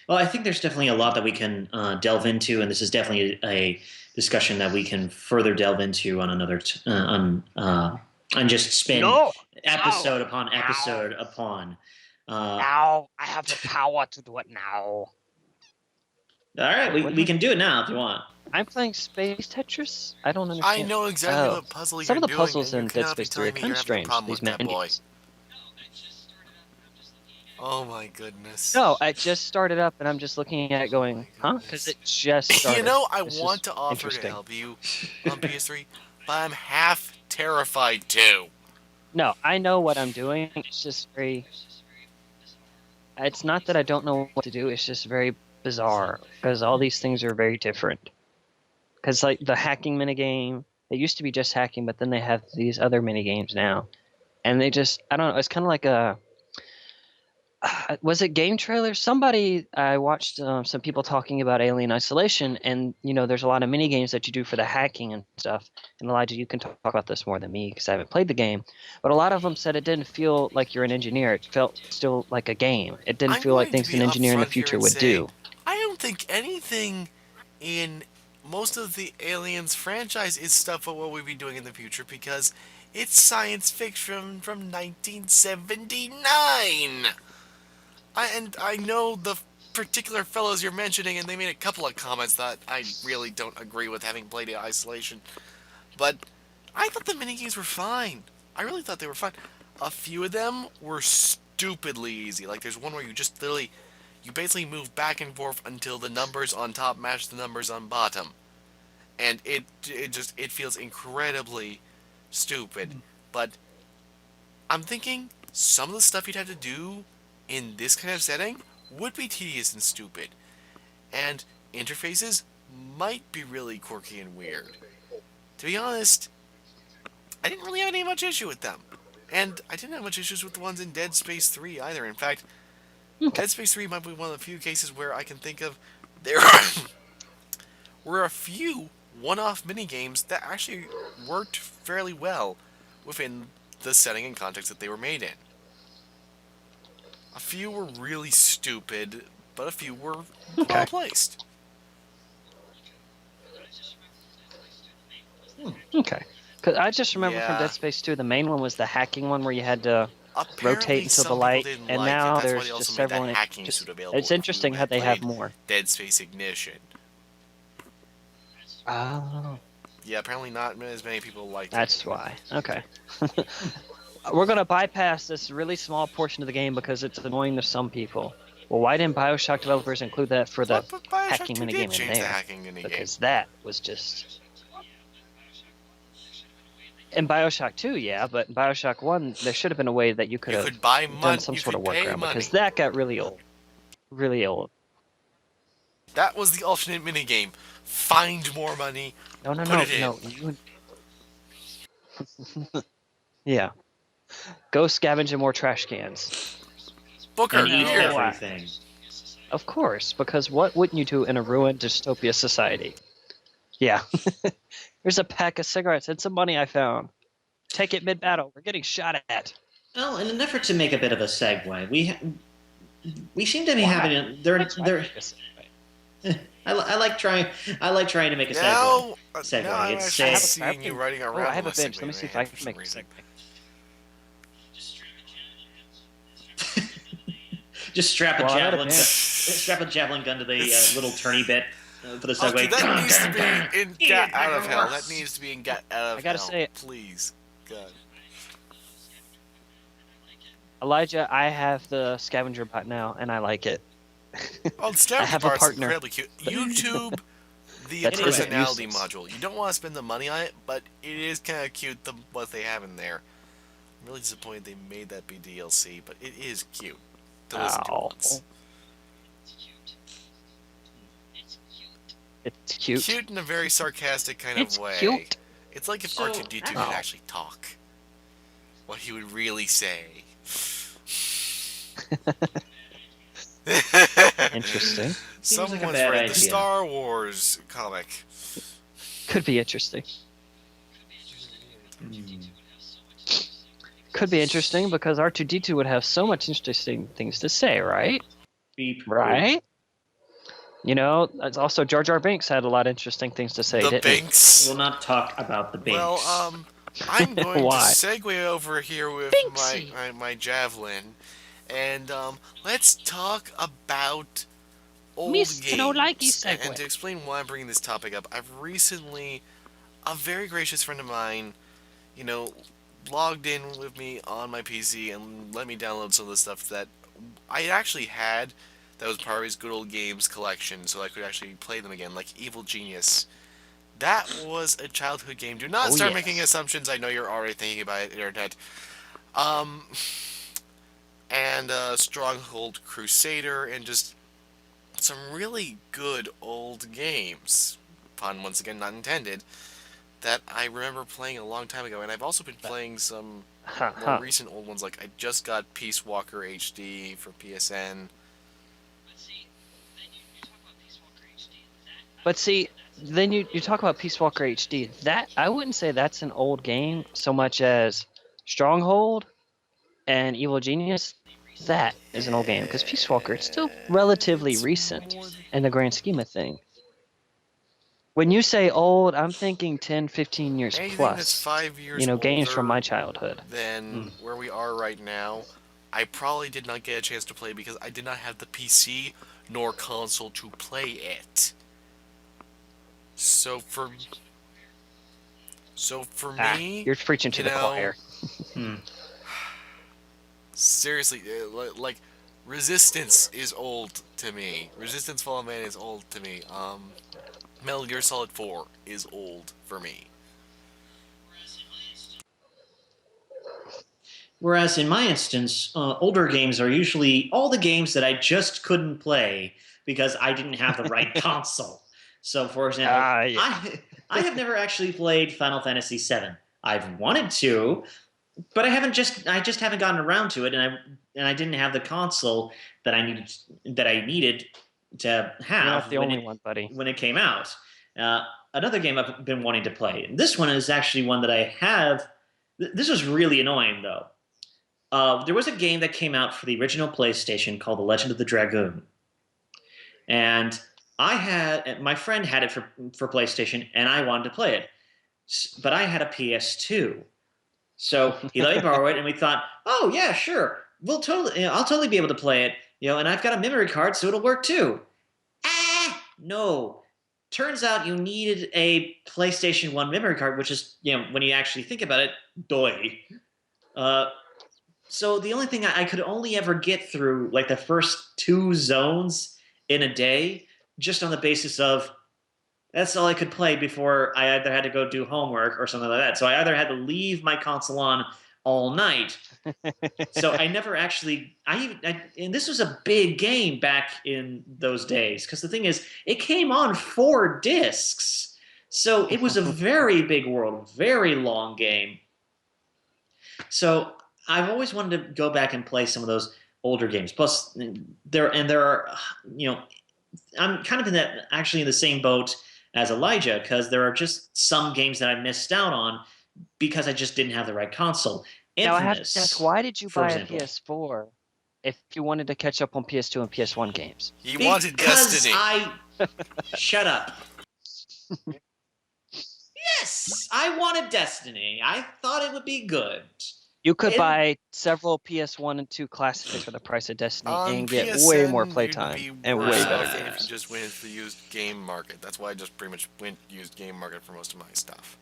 Well, I think there's definitely a lot that we can delve into, and this is definitely a discussion that we can further delve into on another and just spend No! episode upon No! episode upon. Uh, Now! I have the power to do it now. all right, Wait, we can do it now if you want. I'm playing Space Tetris? I don't I understand. know exactly Oh. what puzzle Some you're of the doing, puzzles and in you Dead cannot be Space 3 are telling me kind you're of having a strange. problem These with that, boy. menus. Oh my goodness. No, I just started up and I'm just looking at it going, huh? Because it just started. I It's want just to offer to interesting. help you on PS3, but I'm half terrified too. No, I know what I'm doing. It's just very. It's not that I don't know what to do. It's just very bizarre because all these things are very different. Because like the hacking minigame, it used to be just hacking, but then they have these other minigames now, and they just I don't know. It's kind of like a. Was it game trailers? I watched some people talking about Alien Isolation, and there's a lot of mini games that you do for the hacking and stuff. And Elijah, you can talk about this more than me because I haven't played the game. But a lot of them said it didn't feel like you're an engineer. It felt still like a game. It didn't I'm feel like going to things be an engineer in the upfront here future and would say, do. I don't think anything in most of the Aliens franchise is stuff of what we'd be doing in the future because it's science fiction from 1979. I know the particular fellows you're mentioning, and they made a couple of comments that I really don't agree with, having played Isolation. But I thought the minigames were fine. I really thought they were fine. A few of them were stupidly easy. Like there's one where you just literally, you basically move back and forth until the numbers on top match the numbers on bottom, and it feels incredibly stupid. But I'm thinking some of the stuff you'd have to do in this kind of setting would be tedious and stupid. And interfaces might be really quirky and weird. To be honest, I didn't really have any much issue with them. And I didn't have much issues with the ones in Dead Space 3 either. In fact, Okay. Dead Space 3 might be one of the few cases where I can think of there are were a few one-off minigames that actually worked fairly well within the setting and context that they were made in. A few were really stupid, but a few were Okay. well placed. Okay. Cause I just remember from Yeah. Dead Space 2, the main one was the hacking one where you had to Apparently, rotate until some the people light, didn't and like now it. That's why there's they also just made several. that hacking Just, suit available. it's interesting if you how had they have played more. Dead Space Ignition. Oh, Yeah, apparently not as many people liked that's it. why. Okay. We're gonna bypass this really small portion of the game because it's annoying to some people. Well, why didn't BioShock developers include that for the But Bioshock hacking 2 did minigame in change the there? hacking minigame. Because that was just. In BioShock 2, yeah, but in BioShock 1, there should have been a way that you could You have could buy done money. some You sort of could pay workaround money. because that got really old. Really old. That was the alternate minigame. Find more money. No, no, Put no, it in. no. Yeah. Go scavenge in more trash cans. Booker, And eat here. Why? everything. Of course, because what wouldn't you do in a ruined dystopia society? Yeah. Here's a pack of cigarettes and some money I found. Take it mid-battle. We're getting shot at. Well, in an effort to make a bit of a segue, we seem to be Why? having a, there. That's There. right. I like trying to make a segue. Now, Segue. now I'm It's actually say- seeing you writing Oh, around I have a with bench. segue Let me in see my if I head for can some make a reason. segue. Just strap a Well, I had a javelin. bench. Strap a javelin gun to the little turny bit for the segue. Okay, that needs to be in Get Out of Hell. Yes. That needs to be in Get Out of I gotta Hell. say it. Please. God. Elijah, I have the scavenger bot now, and I like it. Oh, the I scavenger have a part's partner. incredibly cute. YouTube the That isn't personality useless. module. You don't want to spend the money on it, but it is kind of cute what they have in there. I'm really disappointed they made that be DLC, but it is cute to listen to Ow. once. It's cute. Cute in a very sarcastic kind It's of way. cute. It's like if So- R2D2 could Ow. actually talk. What he would really say. Interesting. Seems like a Someone's bad read the idea. Star Wars comic. Could be interesting. Hmm. Could be interesting because R2D2 would have so much interesting things to say, right? Beep. Right? You know, it's also Jar Jar Binks had a lot of interesting things to say, The didn't he? Binks. We'll not talk about the Binks. Well, I'm going to Why? segue over here with Binksy. my javelin, and let's talk about old Mr. games. No Likey And segue. to explain why I'm bringing this topic up, I've recently, a very gracious friend of mine, logged in with me on my PC and let me download some of the stuff that I actually had that was part of his good old games collection, so I could actually play them again, like Evil Genius. That was a childhood game. Do not Oh, start yes. making assumptions. I know you're already thinking about it, Internet. And Stronghold Crusader, and just some really good old games. Pun once again not intended. That I remember playing a long time ago, and I've also been playing some Ha, more ha. recent old ones. Like I just got Peace Walker HD for PSN. But see, then you talk about Peace Walker HD. That I wouldn't say that's an old game so much as Stronghold and Evil Genius. That is an old game because Peace Walker it's still relatively It's recent more than- in the grand scheme of things. When you say old, I'm thinking 10, 15 years Anything plus. that's 5 years Games from older my childhood. than where we are right now, I probably did not get a chance to play because I did not have the PC nor console to play it. So for me, You're preaching to you the know, choir. seriously, like Resistance is old to me. Resistance Fall of Man is old to me. Metal Gear Solid 4 is old for me. Whereas in my instance, older games are usually all the games that I just couldn't play because I didn't have the right console. So, for example, Yeah. I have never actually played Final Fantasy VII. I've wanted to, but I just haven't gotten around to it, and I didn't have the console that I needed to You're not have the only one, buddy. when it came out. Uh, Another game I've been wanting to play. This one is actually one that I have. This was really annoying though. There was a game that came out for the original PlayStation called The Legend of the Dragoon, and my friend had it for PlayStation, and I wanted to play it, but I had a PS2. So he let me borrow it, and we thought, oh yeah, sure, I'll totally be able to play it, and I've got a memory card, so it'll work too. No. Turns out you needed a PlayStation 1 memory card, which is, when you actually think about it, doy. So the only thing I could only ever get through, like the first 2 zones in a day, just on the basis of that's all I could play before I either had to go do homework or something like that. So I either had to leave my console on all night. So I never actually, and this was a big game back in those days, because the thing is, it came on 4 discs. So it was a very big world, very long game. So I've always wanted to go back and play some of those older games. Plus, there are, I'm kind of actually in the same boat as Elijah, because there are just some games that I missed out on because I just didn't have the right console. Now I have Infamous, to ask, why did you for buy example. a PS4 if you wanted to catch up on PS2 and PS1 games? He wanted Destiny. Shut up. Yes, I wanted Destiny. I thought it would be good. You could buy several PS1 and 2 classics for the price of Destiny and get PSN, way more you'd playtime be and way worse better off games. if you just went into the used game market. That's why I just pretty much went used game market for most of my stuff.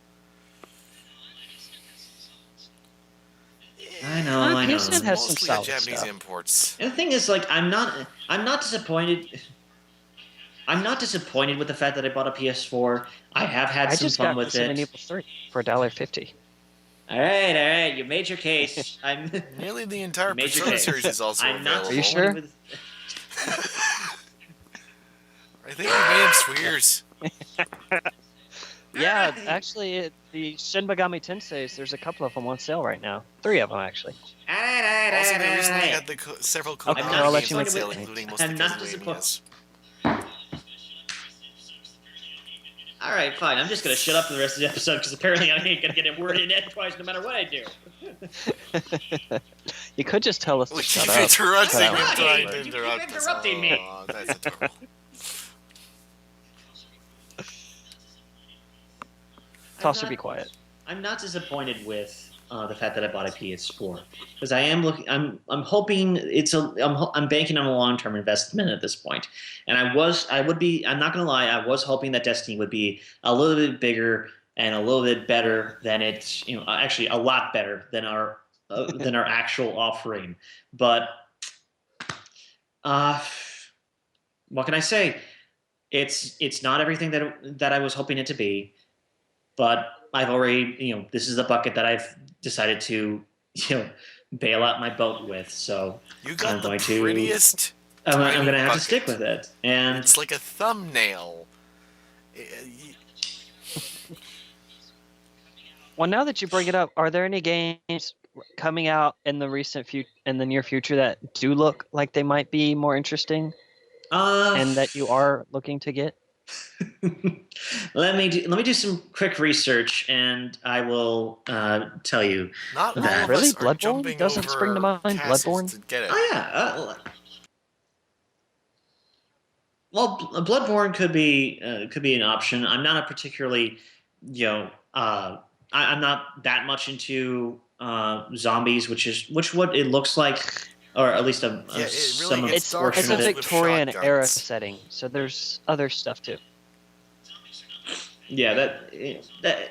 I know. PSN has some Mostly solid Japanese stuff. imports. And the thing is, like, I'm not disappointed. I'm not disappointed with the fact that I bought a PS4. I have had some fun with it. Resident Evil 3 for $1.50. All right, you made your case. I'm Nearly the entire Made your Persona case. series is also I'm not available. Are you sure? with- I think we made him Swears. Yeah, Alright. actually, the Shin Megami Tenseis, there's a couple of them on sale right now. 3 of them, actually. Also, they recently had several Okay, Konami I'll let games you on make sale, it. including most I'm of the not Castlevanias. All right, fine. I'm just gonna shut up for the rest of the episode because apparently I ain't gonna get a word in edgewise no matter what I do. You could just tell us to We shut keep up. interrupting Cut him, out. trying You to keep interrupt us. interrupting me. Oh, that's adorable. Tosser, be quiet. I'm not disappointed with the fact that I bought a PS4 because I am looking. I'm hoping I'm banking on a long-term investment at this point, and I would be. I'm not gonna lie. I was hoping that Destiny would be a little bit bigger and a little bit better than it's. Actually a lot better than our actual offering. But what can I say? It's not everything that I was hoping it to be. But I've already, this is the bucket that I've decided to, bail out my boat with. So You got I'm the going to- prettiest. I'm going to have to bucket. stick with it. And It's like a thumbnail. Well, now that you bring it up, are there any games coming out in the near future that do look like they might be more interesting and that you are looking to get? let me do some quick research, and I will tell you. Not all That- of Really? us are Bloodborne? jumping Doesn't over spring to mind castles Bloodborne? to get it. Oh yeah. Well, Bloodborne could be an option. I'm not a particularly, I'm not that much into zombies, which what it looks like, or at least Yeah, it really- some it's dark portion It's a of it. with Victorian era shotguns. setting, so there's other stuff too. Yeah, that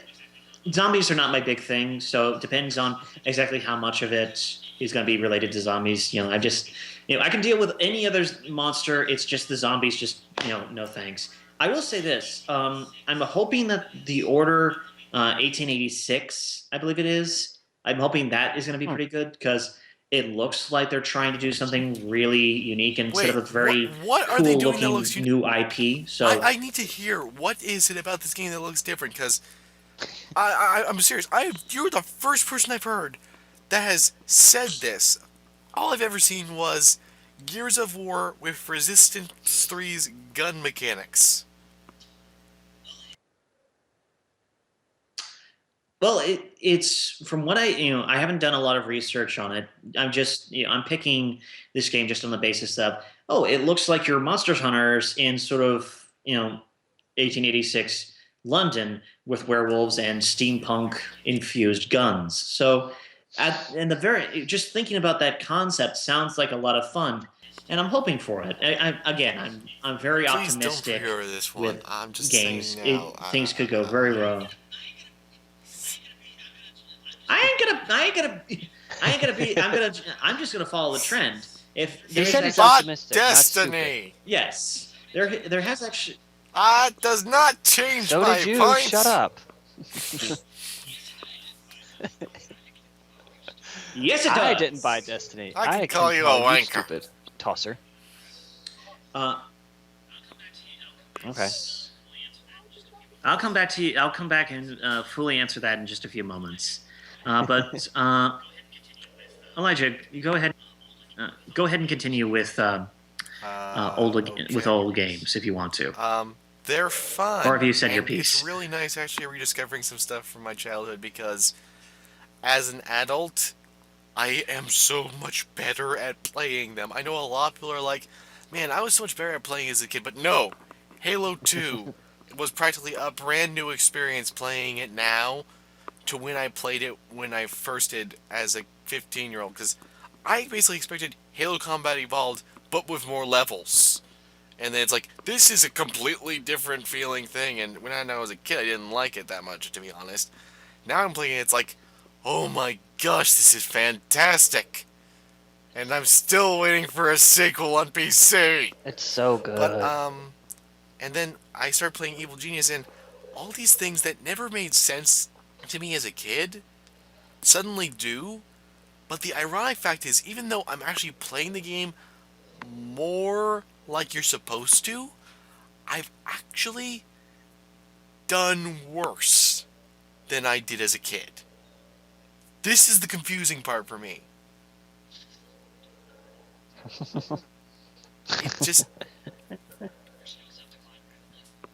zombies are not my big thing, so it depends on exactly how much of it is going to be related to zombies. I can deal with any other monster. It's just the zombies. Just no thanks. I will say this: I'm hoping that the Order 1886, I believe it is. I'm hoping that is going to be pretty good because It looks like they're trying to do something really unique instead of Wait, a very what are they cool doing that looking looks new IP. So I need to hear what is it about this game that looks different because I'm serious. You're the first person I've heard that has said this. All I've ever seen was Gears of War with Resistance 3's gun mechanics. well, it's from what I haven't done a lot of research on it. I'm picking this game just on the basis of, oh, it looks like your Monster Hunters in sort of 1886 London with werewolves and steampunk infused guns. So, and the very just thinking about that concept sounds like a lot of fun, and I'm hoping for it. Again, I'm very Please don't optimistic pre-order this one. with I'm just saying games. now. Things could go very wrong. I ain't gonna be. I'm just gonna follow the trend. If He there's said he's actually, optimistic, not stupid. Destiny. yes, there has actually. Does not change So my did you. point. Shut up. Yes, it does. I didn't buy Destiny. I can call you a wanker. Stupid tosser. Uh, Okay. I'll come back to you. I'll come back and fully answer that in just a few moments. But Elijah, you go ahead. Go ahead and continue with Okay. old games if you want to. They're fun. Or have you said your and piece? It's really nice actually rediscovering some stuff from my childhood because as an adult, I am so much better at playing them. I know a lot of people are like, man, I was so much better at playing as a kid, but no. Halo 2 was practically a brand new experience playing it now to when I played it when I first did as a 15-year-old, because I basically expected Halo Combat Evolved, but with more levels. And then it's like, this is a completely different feeling thing, and when I was a kid, I didn't like it that much, to be honest. Now I'm playing it, it's like, oh my gosh, this is fantastic! And I'm still waiting for a sequel on PC! It's so good. But, and then I started playing Evil Genius, and all these things that never made sense to me as a kid suddenly do. But the ironic fact is, even though I'm actually playing the game more like you're supposed to, I've actually done worse than I did as a kid. This is the confusing part for me. It just...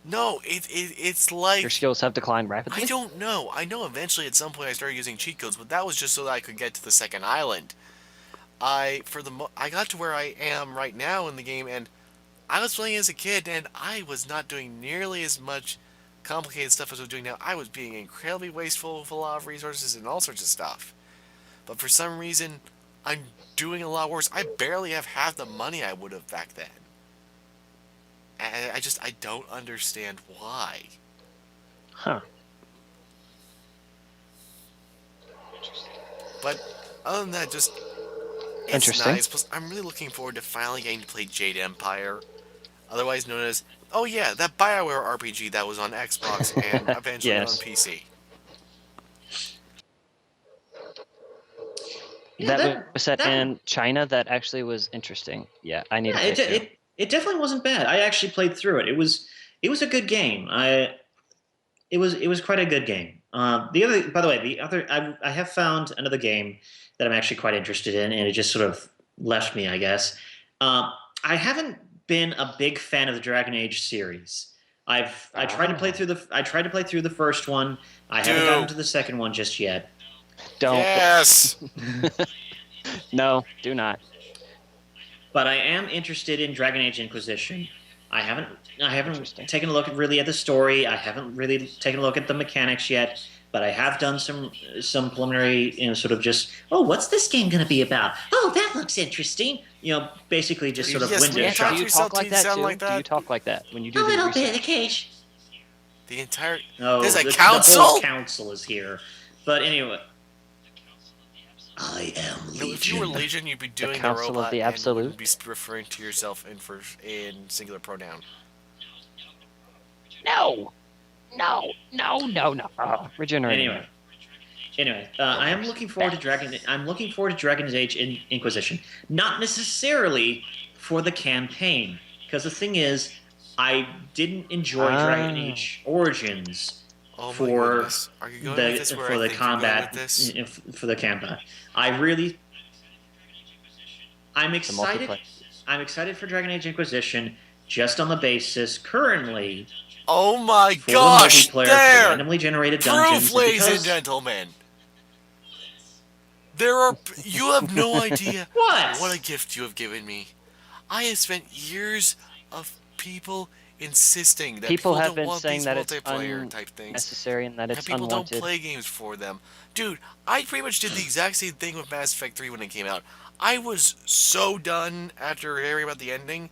No, it's like... Your skills have declined rapidly? I don't know. I know eventually at some point I started using cheat codes, but that was just so that I could get to the second island. I got to where I am right now in the game, and I was playing as a kid, and I was not doing nearly as much complicated stuff as I was doing now. I was being incredibly wasteful with a lot of resources and all sorts of stuff. But for some reason, I'm doing a lot worse. I barely have half the money I would have back then. And I don't understand why. Huh. But other than that, just it's Interesting. nice. Plus, I'm really looking forward to finally getting to play Jade Empire, otherwise known as that BioWare RPG that was on Xbox and eventually Yes. on PC. Yeah, that was set in China. That actually was interesting. Yeah, I need to play it too. It definitely wasn't bad. I actually played through it. It was a good game. It was quite a good game. By the way, I have found another game that I'm actually quite interested in, and it just sort of left me, I guess. I haven't been a big fan of the Dragon Age series. I tried to play through the first one. I haven't gotten to the second one just yet. Don't. Yes. No, do not. But I am interested in Dragon Age Inquisition. I haven't taken a look really at the story. I haven't really taken a look at the mechanics yet. But I have done some preliminary, sort of just, oh, what's this game going to be about? Oh, that looks interesting. Basically just sort of Yes, window yeah, Do shop. you talk like that sound too? like that? Do you talk like that when you do A the little research? bit occasion. The entire No, there's a the council. whole council is here. But anyway, I am Legion. No, if you were Legion, you'd be doing the Council of robot the and Absolute? would be referring to yourself in singular pronoun. No. Oh, regenerating. Anyway, Anyway, I am looking forward to Dragon. I'm looking forward to Dragon's Age Inquisition. Not necessarily for the campaign, because the thing is, I didn't enjoy Dragon Ah, Age Origins Oh my for goodness. Are you going with this where I the think you're going with combat this? for the combat. I really, I'm the excited. multiplayer. I'm excited for Dragon Age Inquisition just on the basis currently Oh my for the gosh! multiplayer, for There! randomly generated Proof, dungeons, ladies and because gentlemen! There are. You have no idea what? what a gift you have given me. I have spent years of people insisting that People have don't been want saying these that it's multiplayer type things. unnecessary and that And it's people don't unwanted. play games for them. Dude, I pretty much did the exact same thing with Mass Effect 3 when it came out. I was so done after hearing about the ending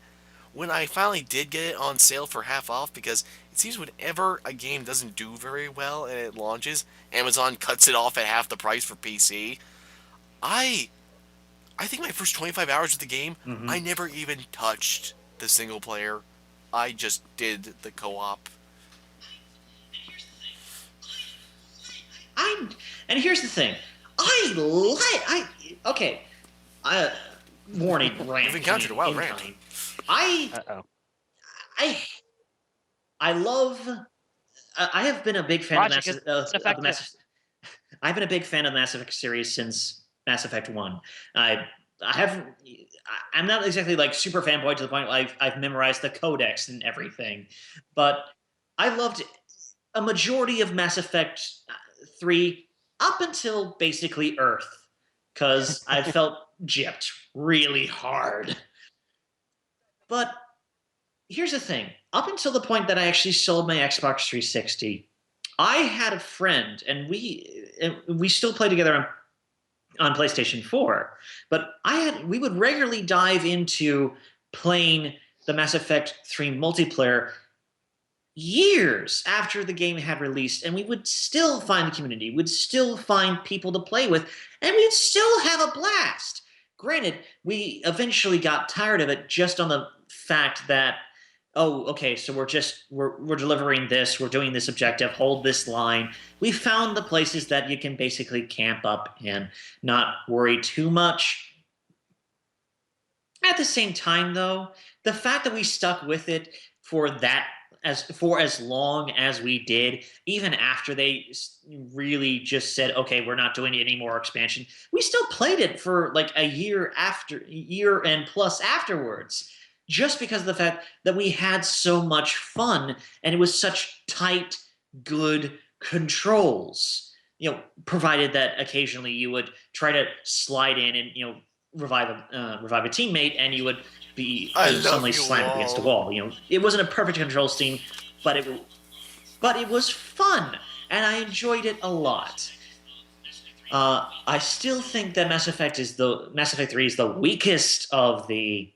when I finally did get it on sale for half off, because it seems whenever a game doesn't do very well and it launches, Amazon cuts it off at half the price for PC. I I think my first 25 hours of the game, Mhm. I never even touched the single player. I just did the co-op. And here's the thing, okay, I warning rant. You've encountered a wild rant. incoming. I Uh-oh. I I love. I have been a big fan Logic of is the effective. Mass. I've been a big fan of the Mass Effect series since Mass Effect One. I have. I'm not exactly like super fanboy to the point where I've memorized the codex and everything, but I loved a majority of Mass Effect 3 up until basically Earth, because I felt gypped really hard. But here's the thing, up until the point that I actually sold my Xbox 360, I had a friend, and we still play together on PlayStation 4, but we would regularly dive into playing the Mass Effect 3 multiplayer years after the game had released, and we would still find the community, we'd still find people to play with, and we'd still have a blast. Granted, we eventually got tired of it just on the fact that, oh, okay, so we're delivering this, we're doing this objective, hold this line. We found the places that you can basically camp up and not worry too much. At the same time, though, the fact that we stuck with it for that as long as we did, even after they really just said, "Okay, we're not doing any more expansion," we still played it for like a year and plus afterwards, just because of the fact that we had so much fun and it was such tight, good controls. Provided that occasionally you would try to slide in and revive a teammate, and you would be I love suddenly you slammed up against a all. wall. It wasn't a perfect control scheme, but it was fun, and I enjoyed it a lot. I still think that Mass Effect 3 is the weakest of the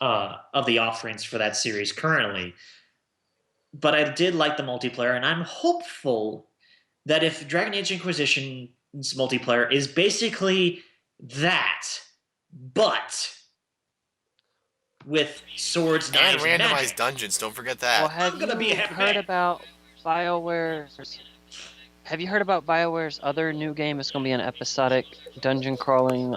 offerings for that series currently. But I did like the multiplayer, and I'm hopeful that if Dragon Age Inquisition's multiplayer is basically that, but with swords, And knives, and randomized magic. dungeons, don't forget Well, that. have gonna be you a happy heard man. about BioWare's? Have you heard about BioWare's other new game? It's going to be an episodic dungeon crawling,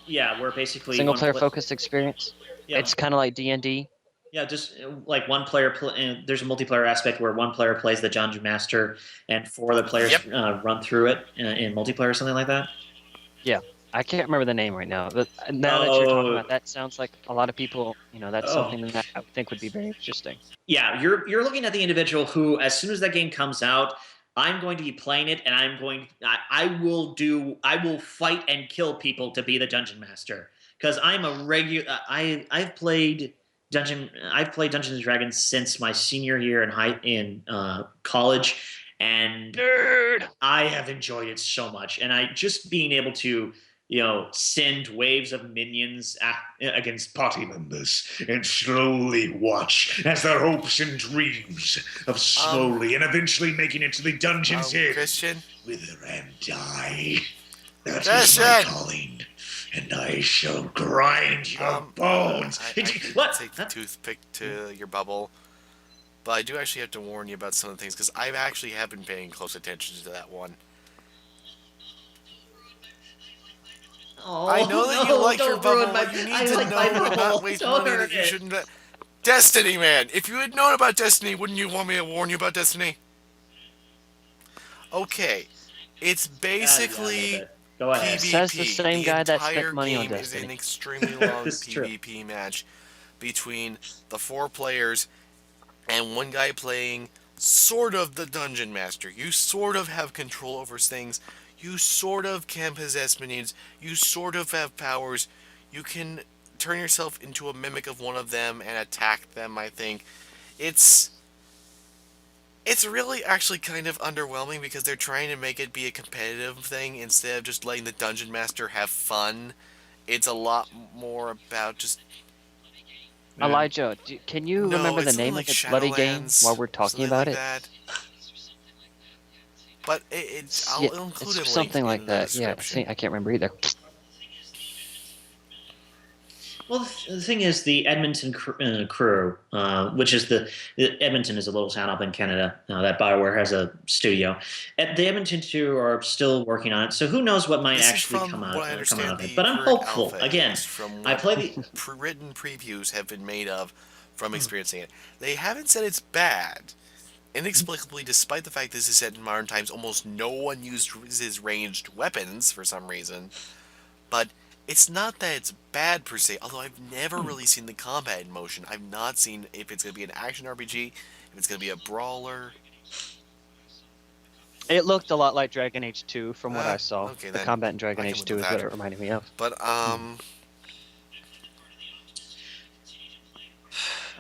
Yeah, we're basically single one player pla- focused experience. Yeah, It's kind of like D&D. yeah, just like one player. There's a multiplayer aspect where one player plays the dungeon master, and four other players Yep. run through it in multiplayer or something like that. I can't remember the name right now, but now that you're talking Oh. about that, sounds like a lot of people, that's Oh. something that I would think would be very interesting. Yeah, you're looking at the individual who, as soon as that game comes out, I'm going to be playing it, and I will fight and kill people to be the dungeon master, because I'm a regular. I've played Dungeons and Dragons since my senior year in college, and Nerd! I have enjoyed it so much, and I just being able to send waves of minions against party members and slowly watch as their hopes and dreams of slowly and eventually making it to the dungeon's head Christian, wither and die. That is Christian! my calling, and I shall grind your bones. I can What? take the toothpick to your bubble, but I do actually have to warn you about some of the things, because I actually have been paying close attention to that one. I Oh know that you no! like your Don't ruin bubble. my. What you need I to like know my and not bubble. waste Don't money hurt that you it. shouldn't. Destiny, man. If you had known about Destiny, wouldn't you want me to warn you about Destiny? Okay, it's Yeah, a little basically bit. Go ahead. Says the PvP. same The guy that spent entire money on game is an Destiny. extremely long It's true. PvP match between the 4 players and one guy playing sort of the dungeon master. You sort of have control over things. You sort of can possess minions. You sort of have powers. You can turn yourself into a mimic of one of them and attack them, I think. It's it's really actually kind of underwhelming because they're trying to make it be a competitive thing instead of just letting the dungeon master have fun. It's a lot more about just Yeah. Elijah, can you no, remember the it's something name like of the bloody game while Shadowlands we're or talking something about like it? that. But Yeah, I'll include it's a link something in like the that. Yeah, description. I can't remember either. Well, the thing is, the Edmonton crew, which is the Edmonton is a little town up in Canada that Bioware has a studio. The Edmonton two are still working on it, so who knows what might This is actually from what I come out understand of it. the But I'm current hopeful. alpha, at Again, least from I what play the. written previews have been made of from experiencing it. They haven't said it's bad. Inexplicably, despite the fact this is set in modern times, almost no one uses ranged weapons for some reason. But it's not that it's bad per se, although I've never really seen the combat in motion. I've not seen if it's going to be an action RPG, if it's going to be a brawler. It looked a lot like Dragon Age 2 from what I saw. Okay The then, combat in I Dragon can Age live 2 with is what that. it reminded me of. But,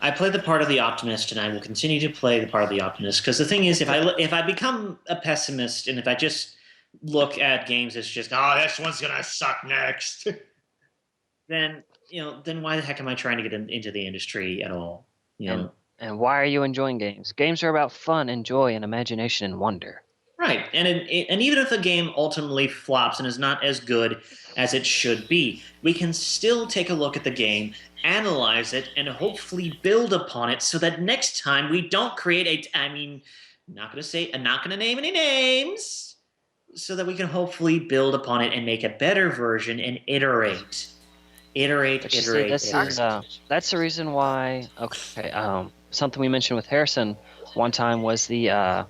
I play the part of the optimist, and I will continue to play the part of the optimist. Because the thing is, if I become a pessimist, and if I just look at games as just this one's gonna suck next, then then why the heck am I trying to get into the industry at all? You And know, and why are you enjoying games? Games are about fun and joy and imagination and wonder. right? And even if a game ultimately flops and is not as good as it should be, we can still take a look at the game, analyze it, and hopefully build upon it, so that next time we don't create a. I mean, I'm not gonna name any names, so that we can hopefully build upon it and make a better version and iterate, But you see, this is iterate. that's the reason why. Okay, something we mentioned with Harrison one time was the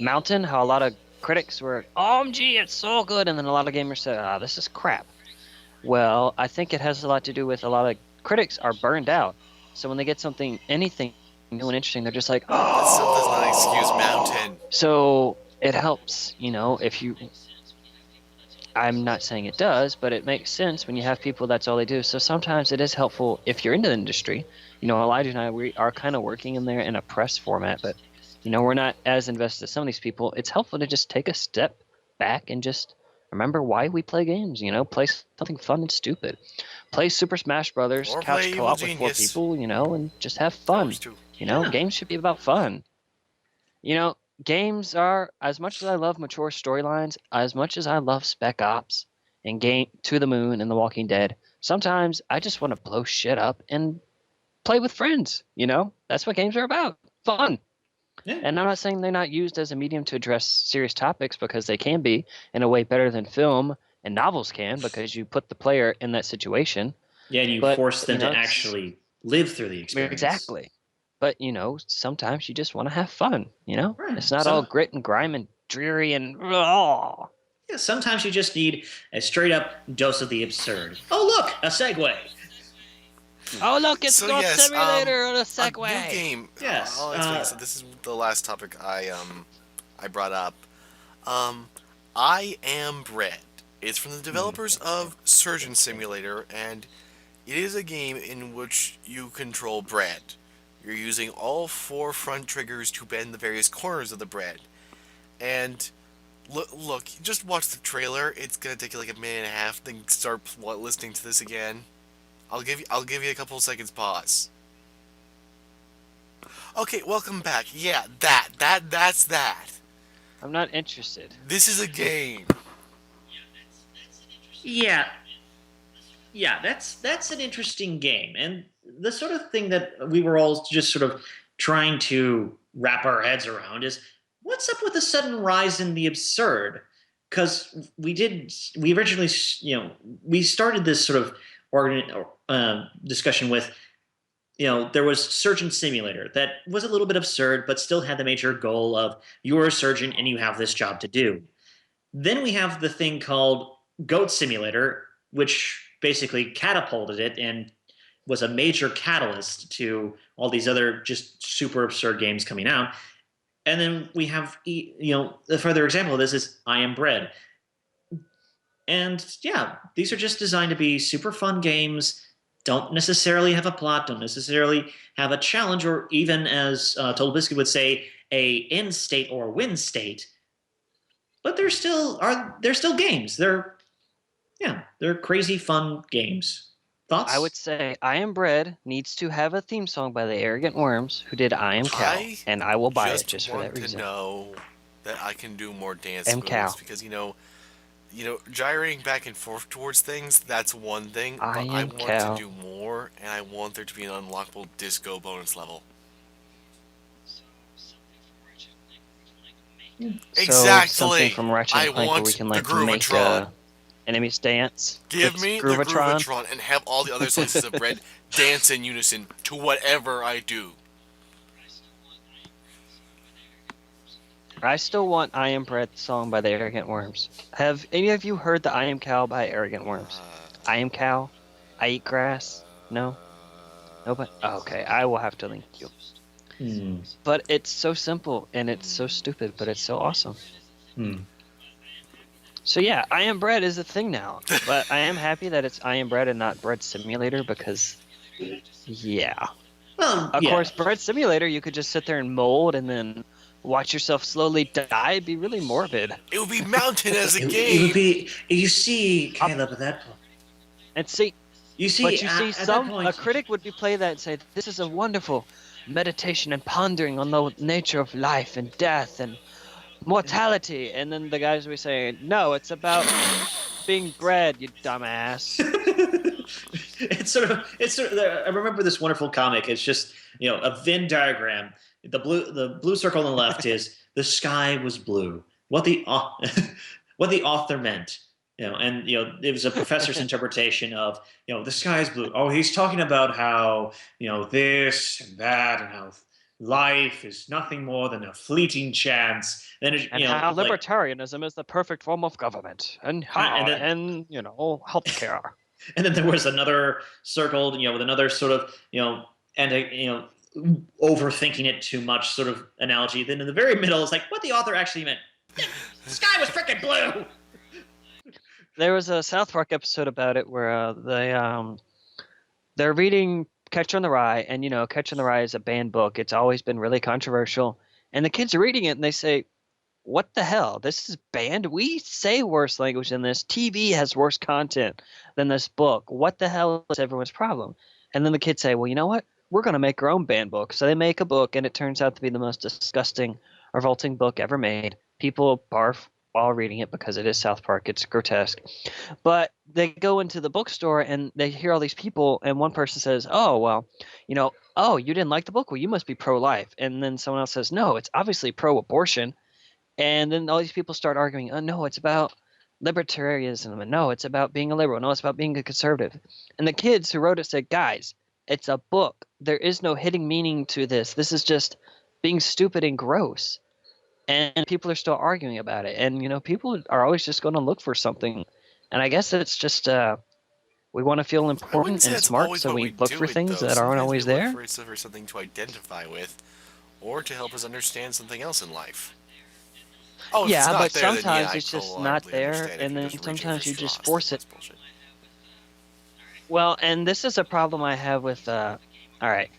Mountain. How a lot of critics were, "OMG, it's so good," and then a lot of gamers said, "Ah, this is crap." Well, I think it has a lot to do with a lot of critics are burned out, so when they get anything new and interesting, they're just like, that still does not excuse "Oh." Mountain. So it helps, if you. I'm not saying it does, but it makes sense when you have people that's all they do. So sometimes it is helpful if you're into the industry. Elijah and I, we are kind of working in there in a press format, but we're not as invested as some of these people. It's helpful to just take a step back and just remember why we play games. Play something fun and stupid. Play Super Smash Brothers, Or play couch Evil co-op with 4 Genius. people, and just have That fun. works too. Yeah. Games should be about fun. Games are, as much as I love mature storylines, as much as I love Spec Ops and Game To the Moon and The Walking Dead, sometimes I just want to blow shit up and play with friends. That's what games are about. Fun. Yeah. And I'm not saying they're not used as a medium to address serious topics, because they can be in a way better than film and novels can, because you put the player in that situation. Yeah, and you But, force them to it's- actually live through the experience. Exactly. But, sometimes you just want to have fun, Right. It's not all grit and grime and dreary and raw. Yeah, sometimes you just need a straight up dose of the absurd. Oh, look, a segue. Oh, look, it's So Goat yes, Simulator on a a Segway. new game. Yes, I'll explain. So this is the last topic I brought up. I Am Bread. It's from the developers of Surgeon Simulator, and it is a game in which you control bread. You're using all 4 front triggers to bend the various corners of the bread. And look, just watch the trailer. It's gonna take you like a minute and a half. Then start listening to this again. I'll give you a couple of seconds pause. Okay, welcome back. Yeah, that's that. I'm not interested. This is a game. Yeah, yeah, that's an interesting game, and the sort of thing that we were all just sort of trying to wrap our heads around is what's up with the sudden rise in the absurd. because we originally, we started this sort of discussion with, there was Surgeon Simulator that was a little bit absurd, but still had the major goal of you're a surgeon and you have this job to do. Then we have the thing called Goat Simulator, which basically catapulted it and was a major catalyst to all these other just super absurd games coming out. And then we have, the further example of this is I Am Bread. And yeah, these are just designed to be super fun games, don't necessarily have a plot, don't necessarily have a challenge, or even, as Total Biscuit would say, a end state or win state. But they're still games. They're crazy fun games. Thoughts? I would say I Am Bread needs to have a theme song by the Arrogant Worms, who did I Am Cow, and I will buy it just for that reason. I want to know that I can do more dance M. moves Cow. because gyrating back and forth towards things, that's one thing, but I want to do more, and I want there to be an unlockable disco bonus level. Exactly. So something from Ratchet and Clank where we can make enemies dance. Give me the Groovatron and have all the other slices of bread dance in unison to whatever I do. I still want I Am Bread song by the Arrogant Worms. Have any of you heard the I Am Cow by Arrogant Worms? I am cow. I eat grass. No? Nobody? Oh, okay, I will have to link you. But it's so simple and it's so stupid, but it's so awesome. So yeah, I Am Bread is a thing now. But I am happy that it's I Am Bread and not Bread Simulator because, yeah. Well, of course, Bread Simulator, you could just sit there and mold and then watch yourself slowly die. It'd be really morbid. It would be mounted as a game. It would be. You see, Caleb, at that point. And see. You see, but you see, a critic would play that and say, "This is a wonderful meditation and pondering on the nature of life and death and mortality." And then the guys would be saying, "No, it's about being bred, you dumbass." It's sort of. I remember this wonderful comic. It's just a Venn diagram. The blue circle on the left is the sky was blue. What the author meant, and it was a professor's interpretation of the sky is blue. Oh, he's talking about how this and that, and how life is nothing more than a fleeting chance. Then how libertarianism is the perfect form of government, and healthcare. And then there was another circle, with another sort of overthinking it too much sort of analogy. Then in the very middle is like what the author actually meant. The sky was freaking blue. There was a South Park episode about it where they're reading Catcher in the Rye, and Catcher in the Rye is a banned book. It's always been really controversial, and the kids are reading it and they say, "What the hell? This is banned? We say worse language than this. TV has worse content than this book. What the hell is everyone's problem?" And then the kids say, "Well, you know what? We're going to make our own banned book." So they make a book, and it turns out to be the most disgusting, revolting book ever made. People barf while reading it because it is South Park. It's grotesque. But they go into the bookstore, and they hear all these people, and one person says, "Oh, well, oh, you didn't like the book? Well, you must be pro-life." And then someone else says, "No, it's obviously pro-abortion." And then all these people start arguing, "Oh, no, it's about libertarianism. And no, it's about being a liberal. No, it's about being a conservative." And the kids who wrote it said, "Guys, it's a book. There is no hidden meaning to this. This is just being stupid and gross." And people are still arguing about it. And, people are always just going to look for something. And I guess it's just we want to feel important and smart, so we look for things that aren't always there. We look for something to identify with or to help us understand something else in life. Oh, yeah, but sometimes it's just not there, and then sometimes you just force it. Well, and this is a problem I have with, all right,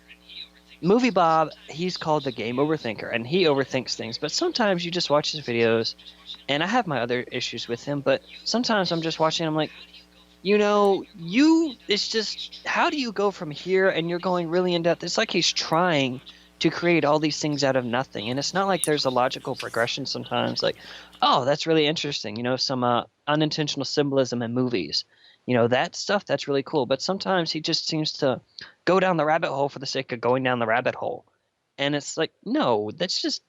Movie Bob, he's called the game overthinker, and he overthinks things, but sometimes you just watch his videos, and I have my other issues with him, but sometimes I'm just watching, I'm like, it's just, how do you go from here, and you're going really in-depth, it's like he's trying to create all these things out of nothing, and it's not like there's a logical progression sometimes, like, oh, that's really interesting, some unintentional symbolism in movies. That stuff, that's really cool. But sometimes he just seems to go down the rabbit hole for the sake of going down the rabbit hole. And it's like, no, that's just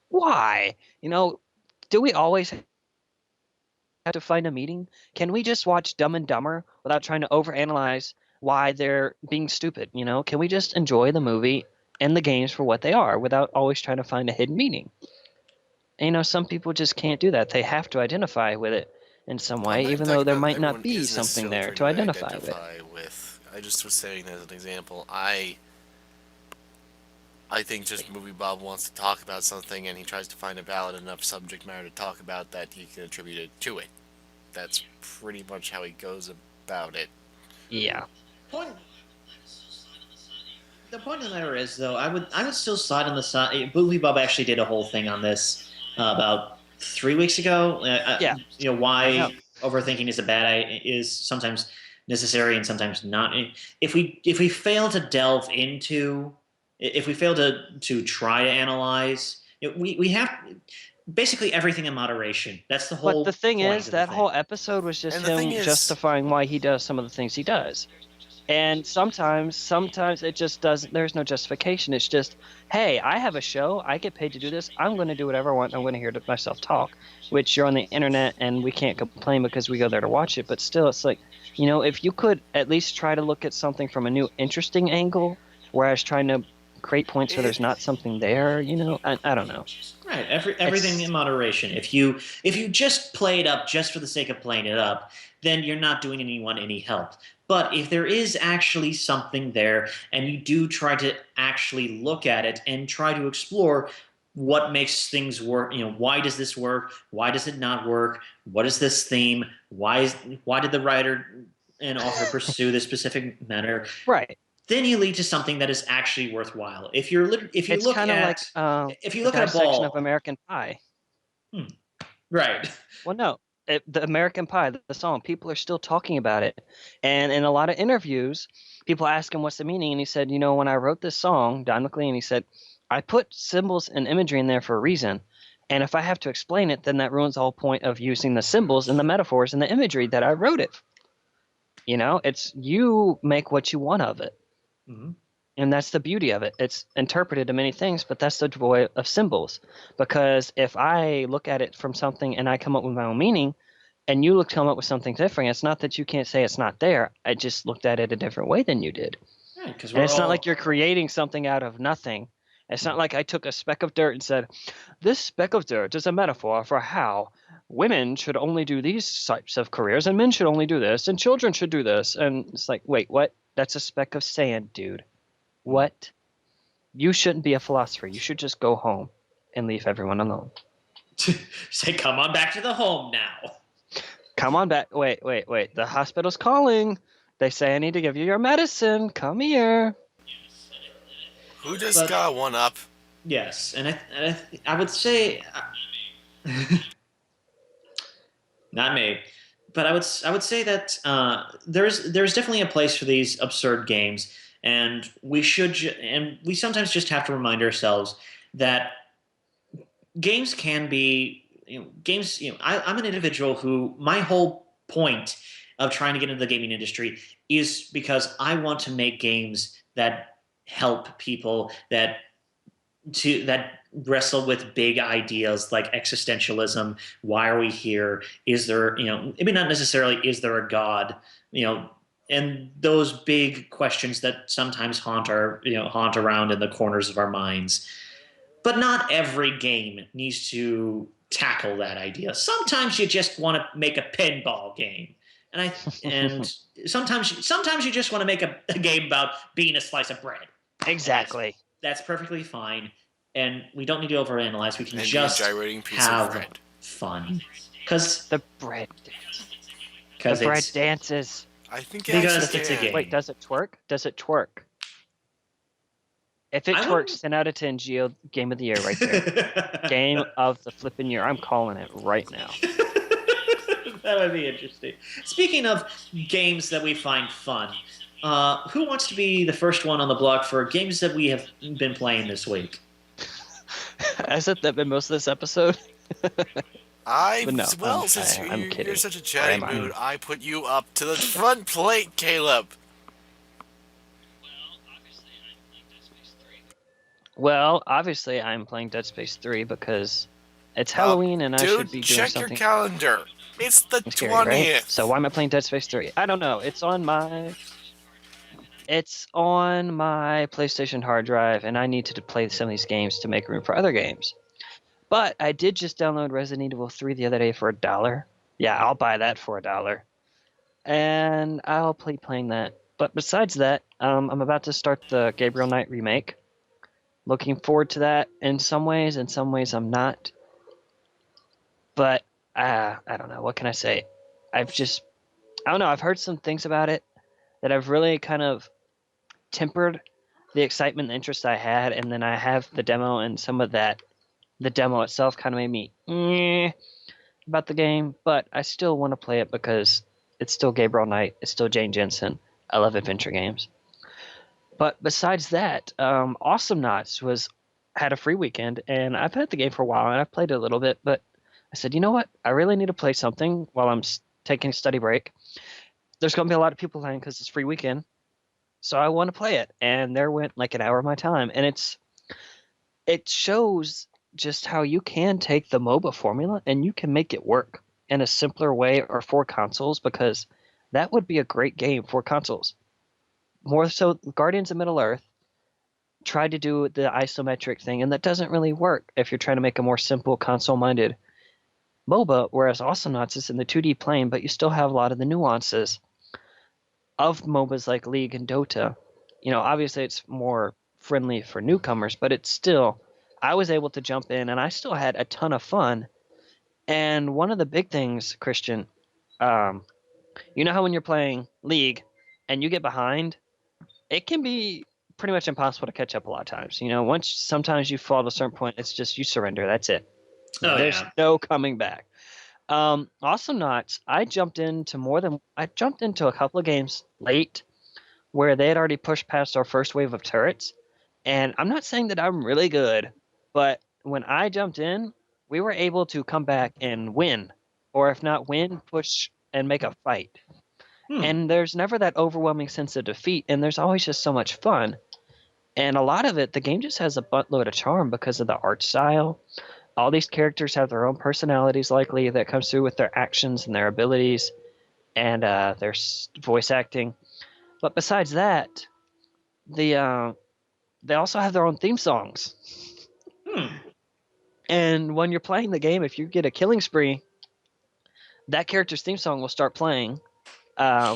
why? Do we always to find a meaning? Can we just watch Dumb and Dumber without trying to overanalyze why they're being stupid? Can we just enjoy the movie and the games for what they are without always trying to find a hidden meaning? And, some people just can't do that. They have to identify with it in some I'm way, not even talking though there about might not everyone be is something necessarily there trying to identify with. with. I just was saying as an example. I think just Movie Bob wants to talk about something and he tries to find a valid enough subject matter to talk about that he can attribute it to it. That's pretty much how he goes about it. Yeah. The point of the matter is, though, I would still side on the side. Movie Bob actually did a whole thing on this about 3 weeks ago. Yeah. Why I know. overthinking is sometimes necessary and sometimes not. If we fail to delve into, if we fail to try to analyze, we have basically everything in moderation. That's the But whole the thing point is, of the that thing. whole episode was just And the thing him is, justifying why he does some of the things he does. And sometimes it just doesn't. There's no justification. It's just, hey, I have a show. I get paid to do this. I'm going to do whatever I want. I'm going to hear myself talk. Which you're on the internet, and we can't complain because we go there to watch it. But still, it's like, if you could at least try to look at something from a new, interesting angle, whereas trying to create points where there's not something there. I don't know. Right, everything in moderation. If you just play it up just for the sake of playing it up, then you're not doing anyone any help. But if there is actually something there, and you do try to actually look at it and try to explore what makes things work, why does this work? Why does it not work? What is this theme? Why did the writer and author pursue this specific matter? Right. Then you lead to something that is actually worthwhile. If you It's look kind of like at if you the look at a dissection of ball, American Pie. right? Well, no, the American Pie, the song, people are still talking about it. And in a lot of interviews, people ask him what's the meaning, and he said, when I wrote this song, Don McLean, he said, I put symbols and imagery in there for a reason. And if I have to explain it, then that ruins the whole point of using the symbols and the metaphors and the imagery that I wrote it. It's you make what you want of it. Mm-hmm. And that's the beauty of it. It's interpreted to many things, but that's the joy of symbols. Because if I look at it from something and I come up with my own meaning, and you come up with something different, it's not that you can't say it's not there. I just looked at it a different way than you did. Right, because And it's not like you're creating something out of nothing. It's not like I took a speck of dirt and said, this speck of dirt is a metaphor for how women should only do these types of careers and men should only do this and children should do this. And it's like, wait, what? That's a speck of sand, dude. What? You shouldn't be a philosopher. You should just go home and leave everyone alone. Say, come on back to the home now. Come on back. Wait. The hospital's calling. They say I need to give you your medicine. Come here. Who just got one up? Yes, and I would say not me, but I would say that there's definitely a place for these absurd games, and we sometimes just have to remind ourselves that games can be games. I'm an individual who my whole point of trying to get into the gaming industry is because I want to make games that help people that wrestle with big ideas like existentialism. Why are we here? Is there, maybe not necessarily, is there a God? And those big questions that sometimes haunt around in the corners of our minds. But not every game needs to tackle that idea. Sometimes you just want to make a pinball game. And sometimes you just want to make a game about being a slice of bread. Exactly. That's perfectly fine, and we don't need to overanalyze. We can And just be a gyrating piece have of bread. fun. Because the bread dance. The bread dances. I think because it's a game. Wait, does it twerk? Does it twerk? If it twerks, 10 out of 10, Geo, game of the year right there. Game of the flipping year. I'm calling it right now. That would be interesting. Speaking of games that we find fun, who wants to be the first one on the block for games that we have been playing this week? Hasn't that been most of this episode? Since you're such a chatty mood, I put you up to the front plate, Caleb. Well, obviously I'm playing Dead Space 3 because it's Halloween and I should be doing something. Check your calendar. It's the Scary, right? So 20th. why am I playing Dead Space 3? I don't know. It's on my PlayStation hard drive, and I need to play some of these games to make room for other games. But I did just download Resident Evil 3 the other day for $1. Yeah, I'll buy that for $1. And I'll play playing that. But besides that, I'm about to start the Gabriel Knight remake. Looking forward to that in some ways I'm not. But I don't know. What can I say? I've just, I don't know. I've heard some things about it that have really kind of tempered the excitement and interest I had. And then I have the demo, and some of that, the demo itself kind of made me about the game. But I still want to play it because it's still Gabriel Knight. It's still Jane Jensen. I love adventure games. But besides that, Awesome Knots had a free weekend, and I've had the game for a while, and I've played it a little bit. But I said, you know what? I really need to play something while I'm taking a study break. There's going to be a lot of people playing because it's free weekend, so I want to play it. And there went like an hour of my time, and it shows just how you can take the MOBA formula and you can make it work in a simpler way or for consoles, because that would be a great game for consoles. More so, Guardians of Middle Earth tried to do the isometric thing, and that doesn't really work if you're trying to make a more simple console-minded MOBA, whereas Awesome Knots is in the 2D plane, but you still have a lot of the nuances of MOBAs like League and Dota. Obviously it's more friendly for newcomers, but it's still, I was able to jump in, and I still had a ton of fun. And one of the big things, Christian, you know how when you're playing League and you get behind, it can be pretty much impossible to catch up a lot of times. Once sometimes you fall to a certain point, it's just you surrender. That's it. Oh There's yeah. no coming back. Awesome Knots, I jumped into a couple of games late where they had already pushed past our first wave of turrets. And I'm not saying that I'm really good, but when I jumped in, we were able to come back and win. Or if not win, push and make a fight. Hmm. And there's never that overwhelming sense of defeat, and there's always just so much fun. And a lot of it, the game just has a buttload of charm because of the art style. All these characters have their own personalities, likely, that comes through with their actions and their abilities and their voice acting. But besides that, they also have their own theme songs. Hmm. And when you're playing the game, if you get a killing spree, that character's theme song will start playing.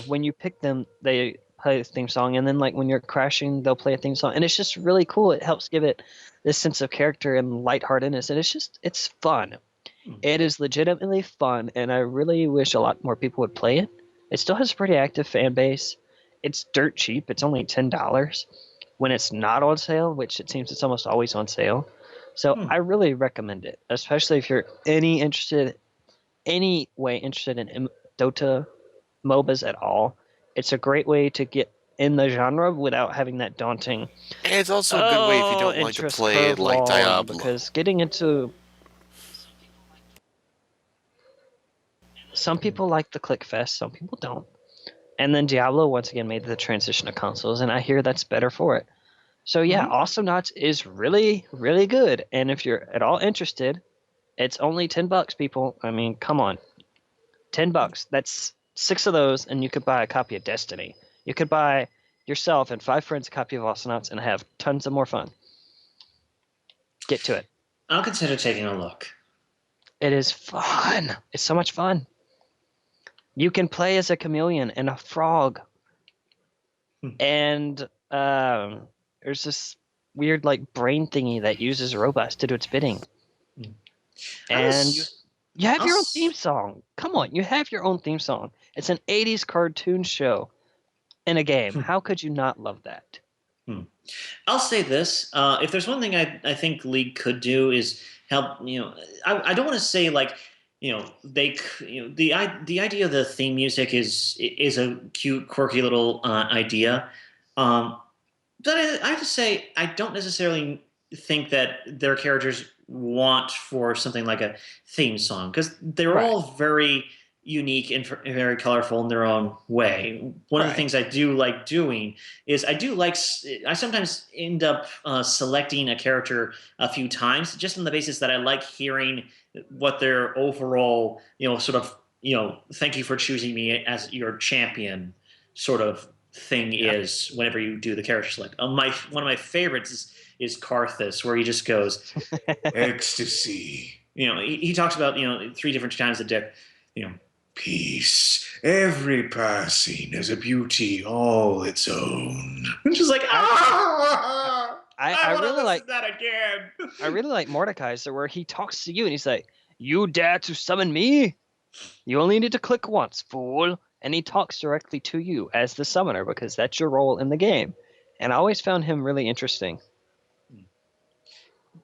When you pick them, they play a theme song, and then like when you're crashing, they'll play a theme song, and it's just really cool. It helps give it this sense of character and lightheartedness, and it's fun. It is legitimately fun, and I really wish a lot more people would play it. It still has a pretty active fan base. It's dirt cheap. It's only $10 when it's not on sale, which it seems it's almost always on sale. So I really recommend it, especially if you're any way interested in Dota MOBAs at all. It's a great way to get in the genre without having that daunting And it's also a good way if you don't like to interest play like curveball, Diablo. because getting into some people like the click fest, some people don't. And then Diablo once again made the transition to consoles, and I hear that's better for it. So yeah, Awesome Knots is really, really good. And if you're at all interested, it's only $10, people. I mean, come on. $10. That's 6 of those, and you could buy a copy of Destiny. You could buy yourself and 5 friends a copy of Awesome Knots and have tons of more fun. Get to it. I'll consider taking a look. It is fun. It's so much fun. You can play as a chameleon and a frog. And there's this weird like brain thingy that uses robots to do its bidding. And you have your own theme song. Come on, you have your own theme song. It's an 80s cartoon show in a game. How could you not love that? I'll say this: if there's one thing I think League could do is help. I don't want to say like the idea of the theme music is a cute, quirky little idea. But I have to say I don't necessarily think that their characters want for something like a theme song, because they're all very unique and very colorful in their own way. One of the things I do like doing is I sometimes end up selecting a character a few times just on the basis that I like hearing what their overall sort of thank you for choosing me as your champion sort of thing Yeah. is whenever you do the character select. One of my favorites is Karthus, where he just goes ecstasy. He talks about 3 different times a day. Peace. Every passing has a beauty all its own. I'm just like, I want to really listen to that again. I really like Mordecai's, where he talks to you and he's like, "You dare to summon me? You only need to click once, fool." And he talks directly to you as the summoner because that's your role in the game. And I always found him really interesting.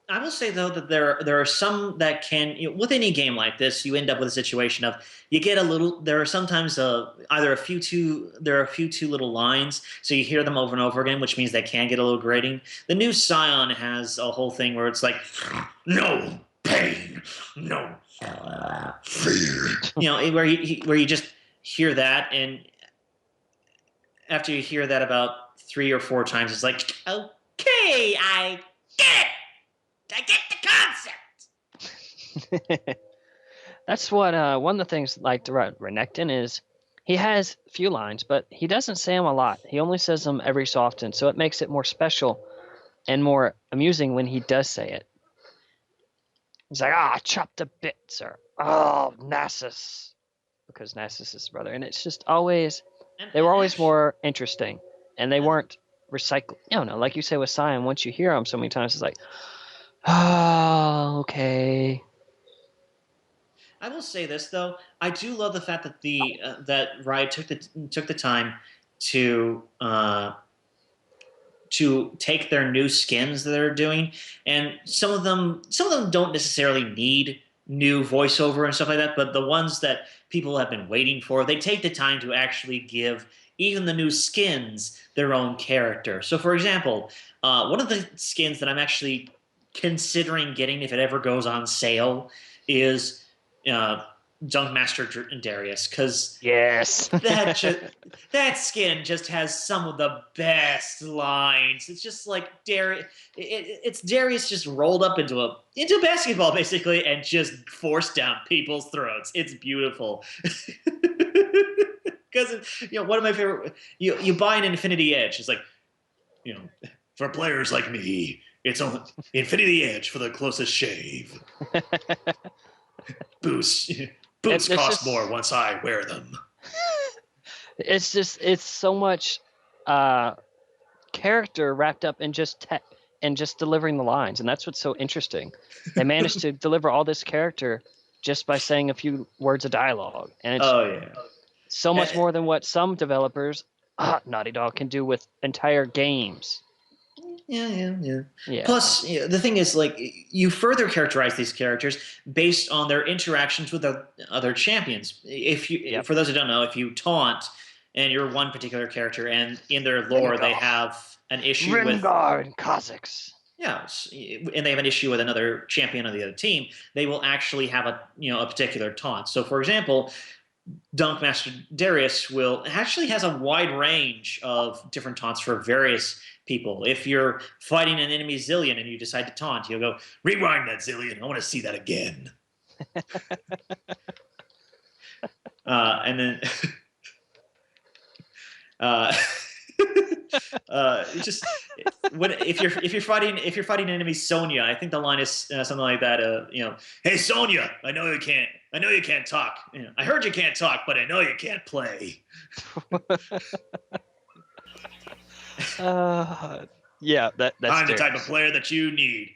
I will say though that there are some that can with any game like this you end up with a situation of you get a little. There are sometimes either a few too little lines, so you hear them over and over again, which means they can get a little grating. The new Scion has a whole thing where it's like, no pain, no fear. Where you just hear that, and after you hear that about 3 or 4 times, it's like, okay, I get it. I get the concept. That's what one of the things like about Renekton is he has few lines, but he doesn't say them a lot. He only says them every so often, so it makes it more special and more amusing when he does say it. He's like, chopped to bits, or Nasus, because Nasus is his brother, and it's just always they were always more interesting, and they weren't recycled. I don't know, like you say with Scion, once you hear them so many times, it's like, oh, okay. I will say this though, I do love the fact that that Riot took the time to take their new skins that they're doing, and some of them don't necessarily need new voiceover and stuff like that, but the ones that people have been waiting for, they take the time to actually give even the new skins their own character. So, for example, one of the skins that I'm actually considering getting if it ever goes on sale is Dunkmaster Darius, because yes, that skin just has some of the best lines. It's just like Darius. It's Darius just rolled up into basketball basically and just forced down people's throats. It's beautiful. Because one of my favorite. You buy an Infinity Edge. It's like, for players like me, it's on Infinity Edge for the closest shave. Boosts cost more once I wear them. It's so much character wrapped up in just delivering the lines, and that's what's so interesting. They managed to deliver all this character just by saying a few words of dialogue, and it's so much more than what some developers, Naughty Dog, can do with entire games. Yeah. Plus, the thing is, like, you further characterize these characters based on their interactions with other champions. For those who don't know, if you taunt and you're one particular character, and in their lore they have an issue with Rengar and Kha'Zix. Yeah, and they have an issue with another champion on the other team, they will actually have a particular taunt. So, for example, Dunkmaster Darius actually has a wide range of different taunts for various people. If you're fighting an enemy Zillion and you decide to taunt, you'll go, rewind that Zillion, I want to see that again. And then just if you're fighting enemy Sonya, I think the line is something like that. Hey Sonya, I know you can't talk. I heard you can't talk, but I know you can't play. Yeah, that's I'm the type of player that you need.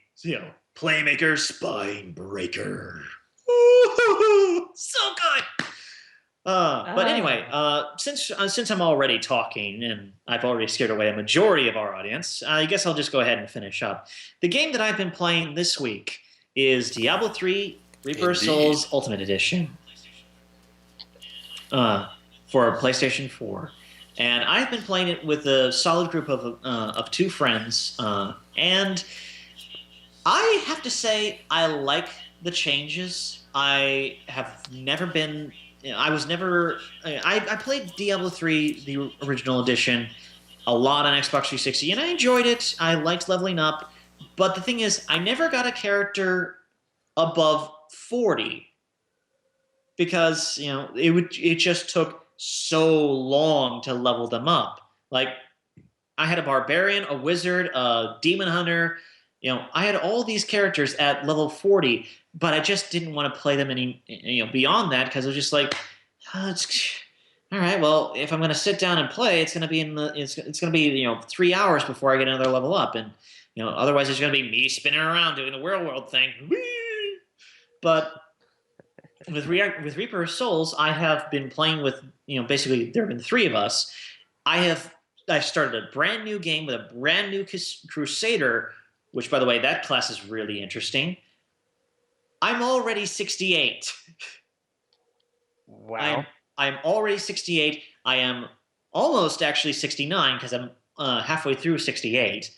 Playmaker, spine breaker. So good. But anyway, since I'm already talking and I've already scared away a majority of our audience, I guess I'll just go ahead and finish up. The game that I've been playing this week is Diablo 3 Reaper of Souls Ultimate Edition for PlayStation 4. And I've been playing it with a solid group of 2 friends. And I have to say I like the changes. I have never been... I played Diablo 3, the original edition, a lot on Xbox 360, and I enjoyed it. I liked leveling up. But the thing is, I never got a character above 40 because it just took so long to level them up. Like I had a barbarian, a wizard, a demon hunter. I had all these characters at level 40, but I just didn't want to play them any beyond that because it was just like, it's all right. Well, if I'm going to sit down and play, it's going to be it's going to be 3 hours before I get another level up, and otherwise it's going to be me spinning around doing the real world thing. But with Reaper of Souls, I have been playing with basically there have been three of us. I started a brand new game with a brand new Crusader, which, by the way, that class is really interesting. I'm already 68. Wow. I'm already 68. I am almost actually 69 because I'm halfway through 68.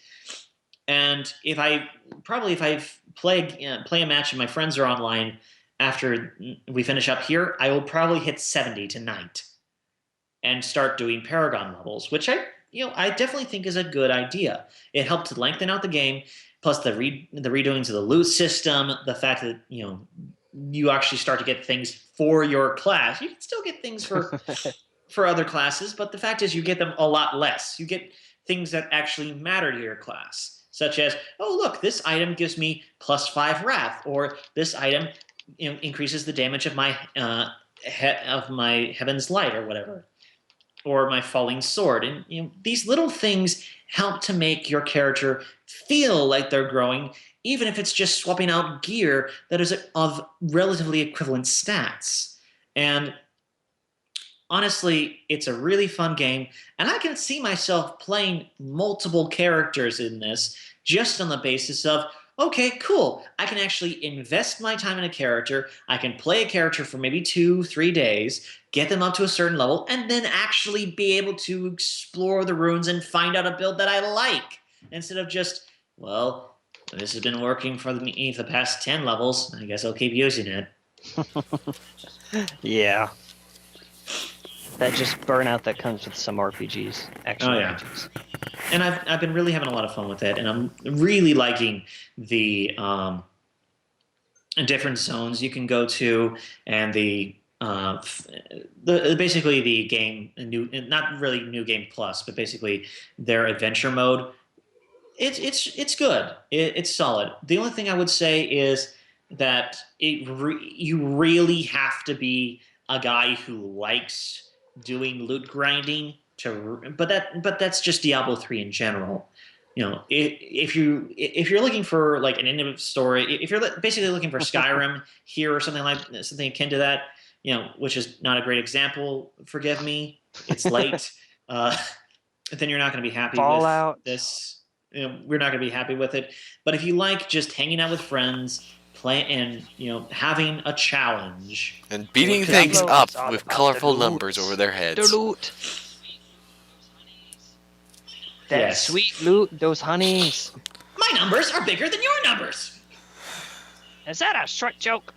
And if I play a match and my friends are online after we finish up here, I will probably hit 70 tonight and start doing Paragon levels, which I definitely think is a good idea. It helped to lengthen out the game, plus the redoings of the loot system, the fact that you actually start to get things for your class. You can still get things for other classes, but the fact is you get them a lot less. You get things that actually matter to your class, such as, oh look, this item gives me +5 wrath, or this item increases the damage of my heaven's light or whatever, or my falling sword. And these little things help to make your character feel like they're growing, even if it's just swapping out gear that is of relatively equivalent stats. And honestly, it's a really fun game, and I can see myself playing multiple characters in this just on the basis of, okay, cool, I can actually invest my time in a character, I can play a character for maybe 2-3 days, get them up to a certain level, and then actually be able to explore the runes and find out a build that I like, instead of just, well, this has been working for me for the past 10 levels, I guess I'll keep using it. Yeah. That just burnout that comes with some RPGs, action RPGs. And I've been really having a lot of fun with it, and I'm really liking the different zones you can go to, and the basically the game not really new game plus, but basically their adventure mode. It's good. It's solid. The only thing I would say is that you really have to be a guy who likes doing loot grinding but that's just Diablo 3 in general. If you're looking for like an end of story, if you're basically looking for Skyrim here or something akin to that, which is not a great example, forgive me, it's late, then you're not going to be happy Fallout. with this. We're not going to be happy with it. But if you like just hanging out with friends, play and having a challenge and beating things up with colorful numbers over their heads. The loot. That sweet loot, those honeys. My numbers are bigger than your numbers. Is that a short joke?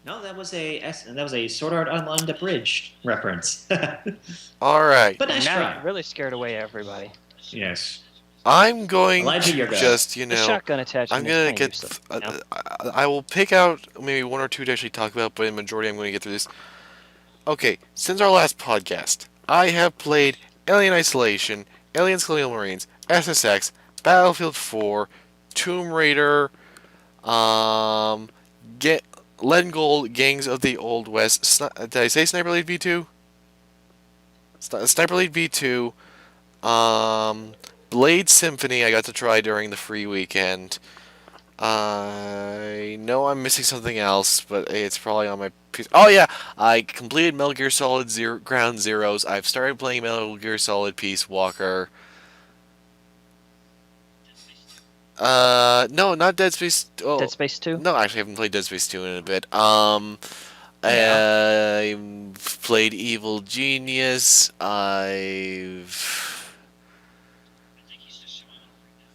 No, that was a Sword Art Online Abridged reference. All right. But nice try. You really scared away everybody. Yes. I'm going to just, the shotgun attachment. I'm going to get. I will pick out maybe one or two to actually talk about, but in majority, I'm going to get through this. Okay, since our last podcast, I have played Alien Isolation, Aliens Colonial Marines, SSX, Battlefield 4, Tomb Raider, Lead and Gold, Gangs of the Old West. Did I say Sniper Elite V2? Sniper Elite V2. Blade Symphony I got to try during the free weekend. I know I'm missing something else, but it's probably on my piece. Oh yeah, I completed Metal Gear Solid Ground Zeroes. I've started playing Metal Gear Solid Peace Walker. No, not Dead Space. Oh, Dead Space 2? No, actually, I haven't played Dead Space 2 in a bit. I played Evil Genius.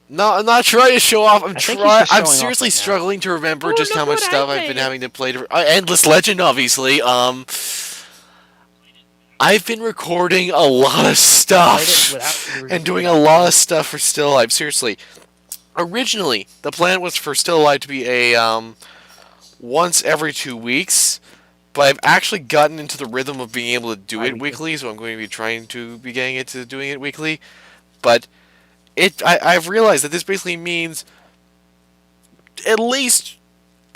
No, I'm not trying to show off. I'm seriously struggling to remember just how much stuff I've been having to play. Endless Legend, obviously. I've been recording a lot of stuff and doing a lot of stuff for Still Alive. Seriously. Originally, the plan was for Still Alive to be a once every 2 weeks but I've actually gotten into the rhythm of being able to do it Bi-weekly. weekly, so I'm going to be trying to be getting it to doing it weekly. But I've realized that this basically means at least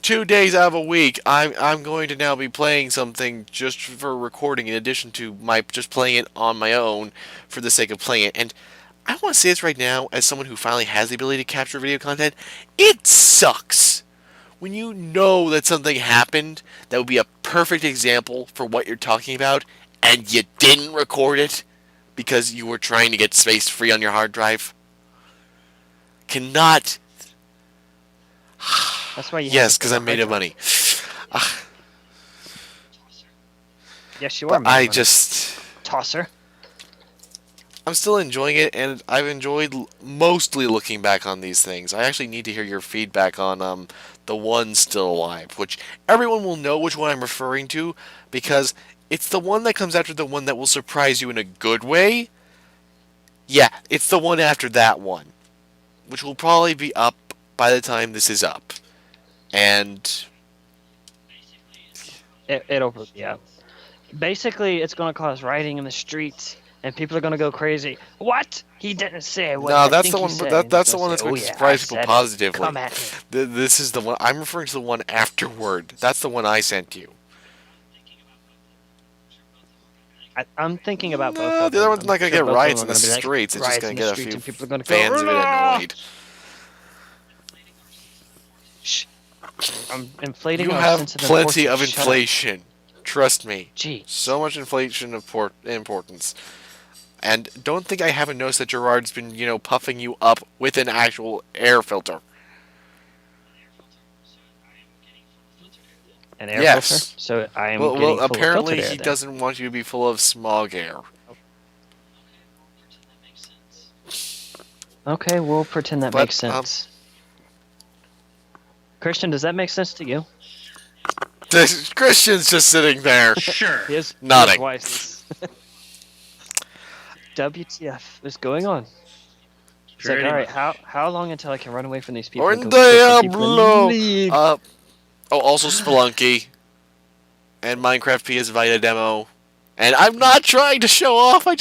2 days out of a week, I'm going to now be playing something just for recording, in addition to my just playing it on my own for the sake of playing it. And I want to say this right now, as someone who finally has the ability to capture video content, it sucks when you know that something happened that would be a perfect example for what you're talking about, and you didn't record it because you were trying to get space free on your hard drive. Cannot. That's why you Yes, have because I'm made of money. Yes, you are. But made of I money. just. Tosser. I'm still enjoying it, and I've enjoyed mostly looking back on these things. I actually need to hear your feedback on the one still alive, which everyone will know which one I'm referring to, because it's the one that comes after the one that will surprise you in a good way. Yeah, it's the one after that one, which will probably be up by the time this is up. And It'll yeah. Basically, it's going to cause rioting in the streets, and people are going to go crazy. What? He didn't say what no, I that's think the he one. said. That's He's the one gonna that's say, going "Oh, to yeah, surprise I people said it. positively. Come at me." This is the one I'm referring to. The one afterward. That's the one I sent you. I'm thinking about both No, of the them. other one's I'm not going to sure get both of riots them in are the gonna be like, streets. It's just riots going in to the get a streets, few and people are going to fans go, of it "Ah!" annoyed. Shh. I'm inflating You our have sense of plenty importance. of Shut up. inflation. Trust me. Jeez. So much inflation of importance. And don't think I haven't noticed that Gerard's been, puffing you up with an actual air filter. An air filter? Yes. So I am Well, getting full of apparently filtered air he then. doesn't want you to be full of smog air. Okay, we'll pretend that But, makes sense. Christian, does that make sense to you? Christian's just sitting there. Sure. His Nodding. voices. WTF is going on? It's like, Pretty all right, much. how long until I can run away from these people? Or and go kill some people and Diablo. leave? Also Spelunky. And Minecraft PS Vita demo. And I'm not trying to show off. I'm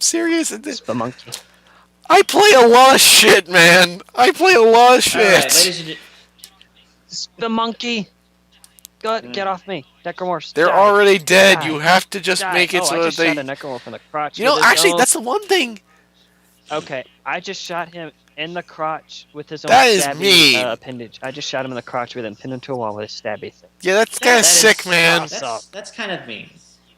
serious. Monkey. I play a lot of shit, man. I play a lot of shit. All right, ladies and The monkey. Get off me, necromorphs. They're die. already dead. Die. You have to just Die. make it I so just that shot they. a necromorph in the crotch. You know, with his actually, own- that's the one thing. Okay, I just shot him in the crotch with his own That is stabby mean. appendage. I just shot him in the crotch with him, pinned him to a wall with a stabby thing. Yeah, that's kind of That is sick, man. awesome. that's kind of mean.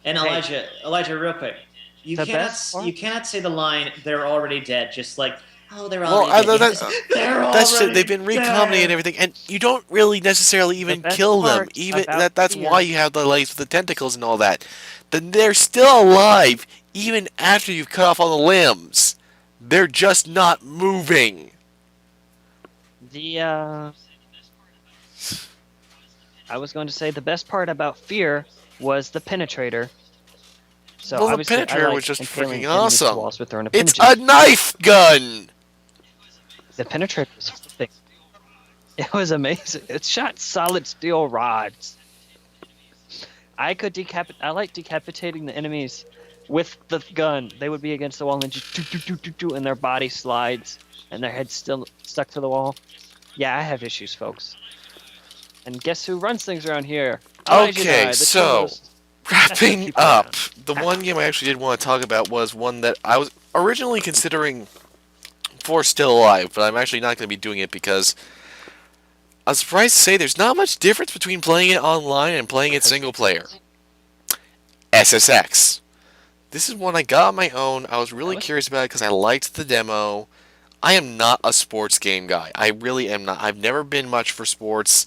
And Hey. Elijah, real quick, you The best part? cannot say the line "they're already dead." Just like, oh, they're Well, already dead. You have to that- say, they're That's already it. They've been recombinating dead. and everything, and you don't really necessarily even best kill them. part Even about that's fear- why you have the legs with the tentacles and all that. Then they're still alive even after you've cut off all the limbs. They're just not moving. I was going to say the best part about fear was the penetrator. So Well, the obviously, I penetrator like was just impaling freaking enemies to awesome. walls with their own It's appendages. a knife gun. The penetrator was perfect. It was amazing. It shot solid steel rods. I like decapitating the enemies with the gun. They would be against the wall and just do, and their body slides, and their head's still stuck to the wall. Yeah, I have issues, folks. And guess who runs things around here? Elijah and I, Okay, the two so most- wrapping people up, around. the one game I actually did want to talk about was one that I was originally considering for Still Alive, but I'm actually not going to be doing it because I was surprised to say there's not much difference between playing it online and playing it single player. SSX. This is one I got on my own. I was really curious about it because I liked the demo. I am not a sports game guy. I really am not. I've never been much for sports.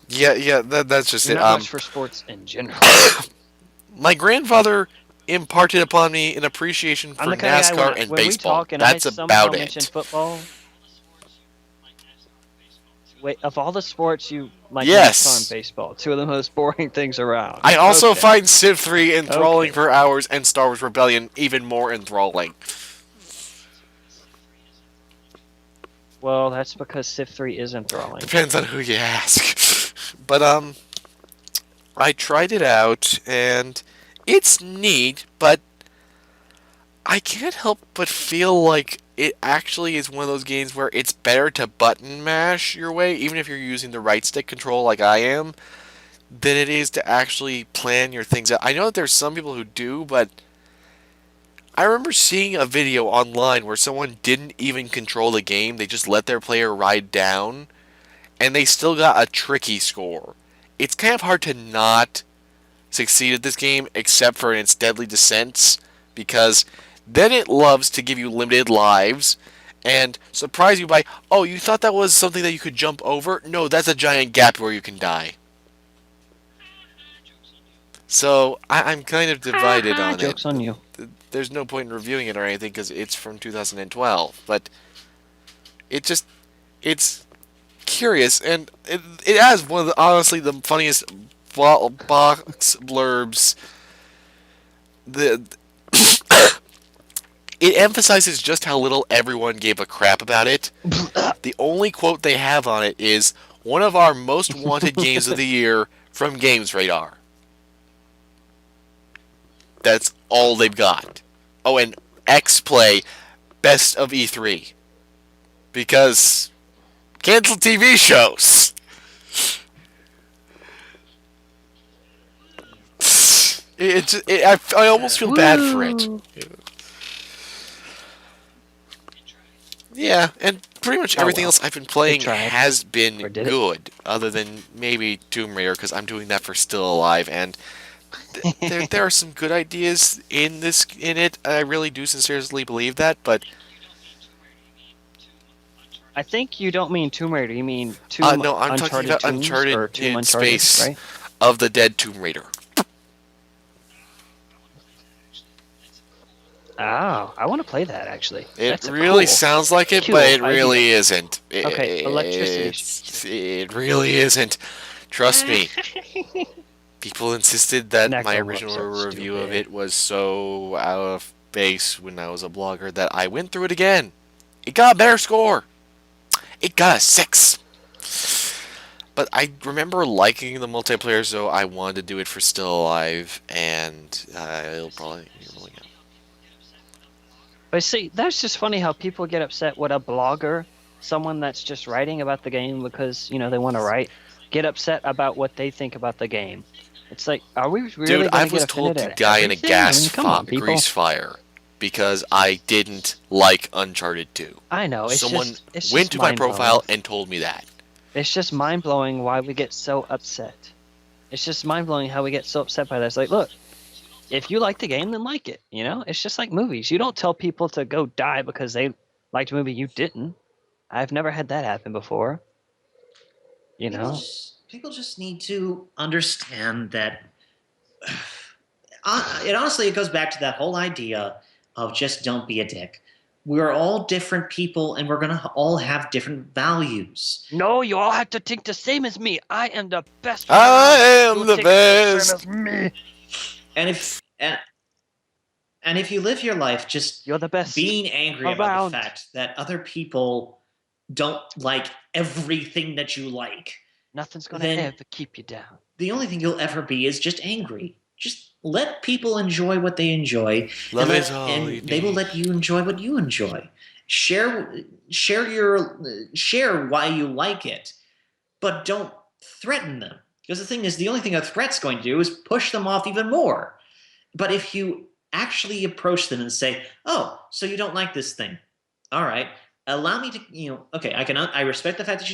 Yeah, that's just You're it. not much for sports in general. My grandfather imparted upon me an appreciation for I'm the kind of guy NASCAR when, and when we baseball. talk and That's I somehow about mention it. football. Wait, of all the sports you like, Yes. NASCAR and baseball, two of the most boring things around. I also Okay. find Civ 3 enthralling Okay. for hours and Star Wars Rebellion even more enthralling. Well, that's because Civ 3 is enthralling. Depends on who you ask. But I tried it out, and it's neat, but I can't help but feel like it actually is one of those games where it's better to button mash your way, even if you're using the right stick control like I am, than it is to actually plan your things out. I know that there's some people who do, but I remember seeing a video online where someone didn't even control the game, they just let their player ride down, and they still got a tricky score. It's kind of hard to not succeed at this game, except for in its deadly descents, because then it loves to give you limited lives and surprise you by, oh, you thought that was something that you could jump over? No, that's a giant gap where you can die. So I'm kind of divided on it. Joke's on you. There's no point in reviewing it or anything because it's from 2012, but it's curious, and it has one of the, honestly the funniest box blurbs. The It emphasizes just how little everyone gave a crap about it. The only quote they have on it is one of our most wanted games of the year from Games Radar. That's all they've got. Oh, and X Play Best of E3 because cancel TV shows. I almost feel bad for it. Yeah, and pretty much everything else I've been playing has been good, other than maybe Tomb Raider, because I'm doing that for Still Alive, and there are some good ideas in it. I really do sincerely believe that, but I think you don't mean Tomb Raider. You mean no, I'm talking about Uncharted in Space, right? Of the Dead Tomb Raider. Oh, I want to play that actually. It really sounds like it, but it really isn't. Okay, electricity. It really isn't. Trust me. People insisted that my original review of it was so out of base when I was a blogger that I went through it again. It got a better score. It got a 6. But I remember liking the multiplayer, so I wanted to do it for Still Alive, and it'll probably... But see, that's just funny how people get upset with a blogger, someone that's just writing about the game because, you know, they want to write, get upset about what they think about the game. It's like, are we really Dude, I was told to die in a grease fire because I didn't like Uncharted 2. I know. Someone went to my profile and told me that. It's just mind-blowing why we get so upset. It's just mind-blowing how we get so upset by that. It's like, look, if you like the game, then like it. You know, it's just like movies. You don't tell people to go die because they liked a movie you didn't. I've never had that happen before. You know, people just need to understand that. It goes back to that whole idea of just don't be a dick. We're all different people, and we're gonna all have different values. No, you all have to think the same as me. I am the best. I am the best. And if you live your life just you're the best being angry about the fact that other people don't like everything that you like, nothing's gonna ever keep you down. The only thing you'll ever be is just angry. Just let people enjoy what they enjoy, and they will let you enjoy what you enjoy. Share why you like it, but don't threaten them. Because the thing is, the only thing a threat's going to do is push them off even more. But if you actually approach them and say, "Oh, so you don't like this thing? All right, allow me to, okay, I respect the fact that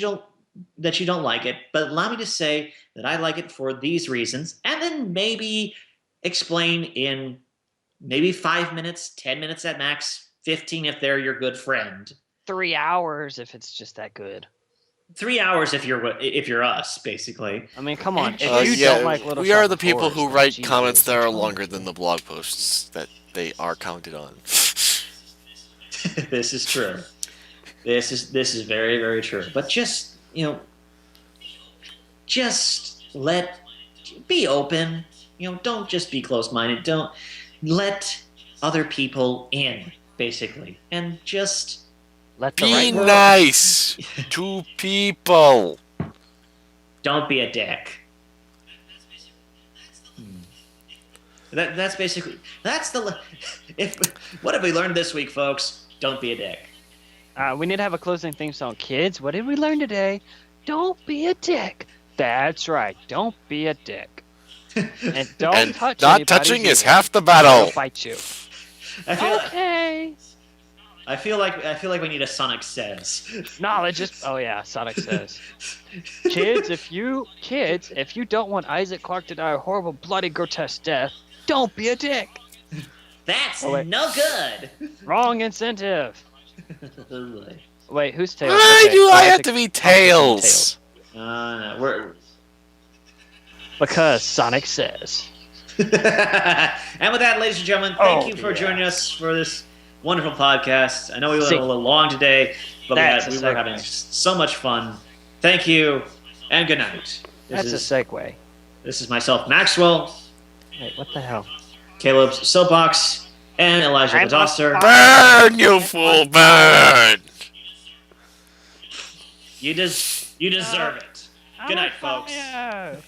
you don't like it, but allow me to say that I like it for these reasons," and then maybe explain in maybe 5 minutes, 10 minutes at max, 15 if they're your good friend. 3 hours if it's just that good. 3 hours if you're us, basically. I mean, come on. If you don't like Little we are the people who write comments that are longer than the blog posts that they are commented on. This is true. This is very, very true. But just be open. Don't just be closed-minded. Don't let other people in, basically, and just. Be nice to people. Don't be a dick. That's basically if what have we learned this week, folks? Don't be a dick. We need to have a closing theme song. Kids, what did we learn today? Don't be a dick. That's right. Don't be a dick. And don't And touch not anybody's touching is ear. half the I'll battle. fight you. I feel, Okay. I feel like we need a Sonic Says. Knowledge is. Oh yeah, Sonic says. Kids, if you don't want Isaac Clarke to die a horrible, bloody, grotesque death, don't be a dick. That's Oh, wait. no good. Wrong incentive. Wait, who's Tails? Why Okay, do so I have Isaac to be Clarke is Tails? No, we're. Because Sonic says. And with that, ladies and gentlemen, thank Oh, you for yeah. joining us for this wonderful podcast. I know we went See. a little long today, but That's we a were segue. having so much fun. Thank you, and good night. That's a segue. This is myself, Maxwell, Wait, what the hell? Caleb's Soapbox, and Elijah I'm the Doster. Burn, you fool, burn! You deserve it. Good night, folks. folks.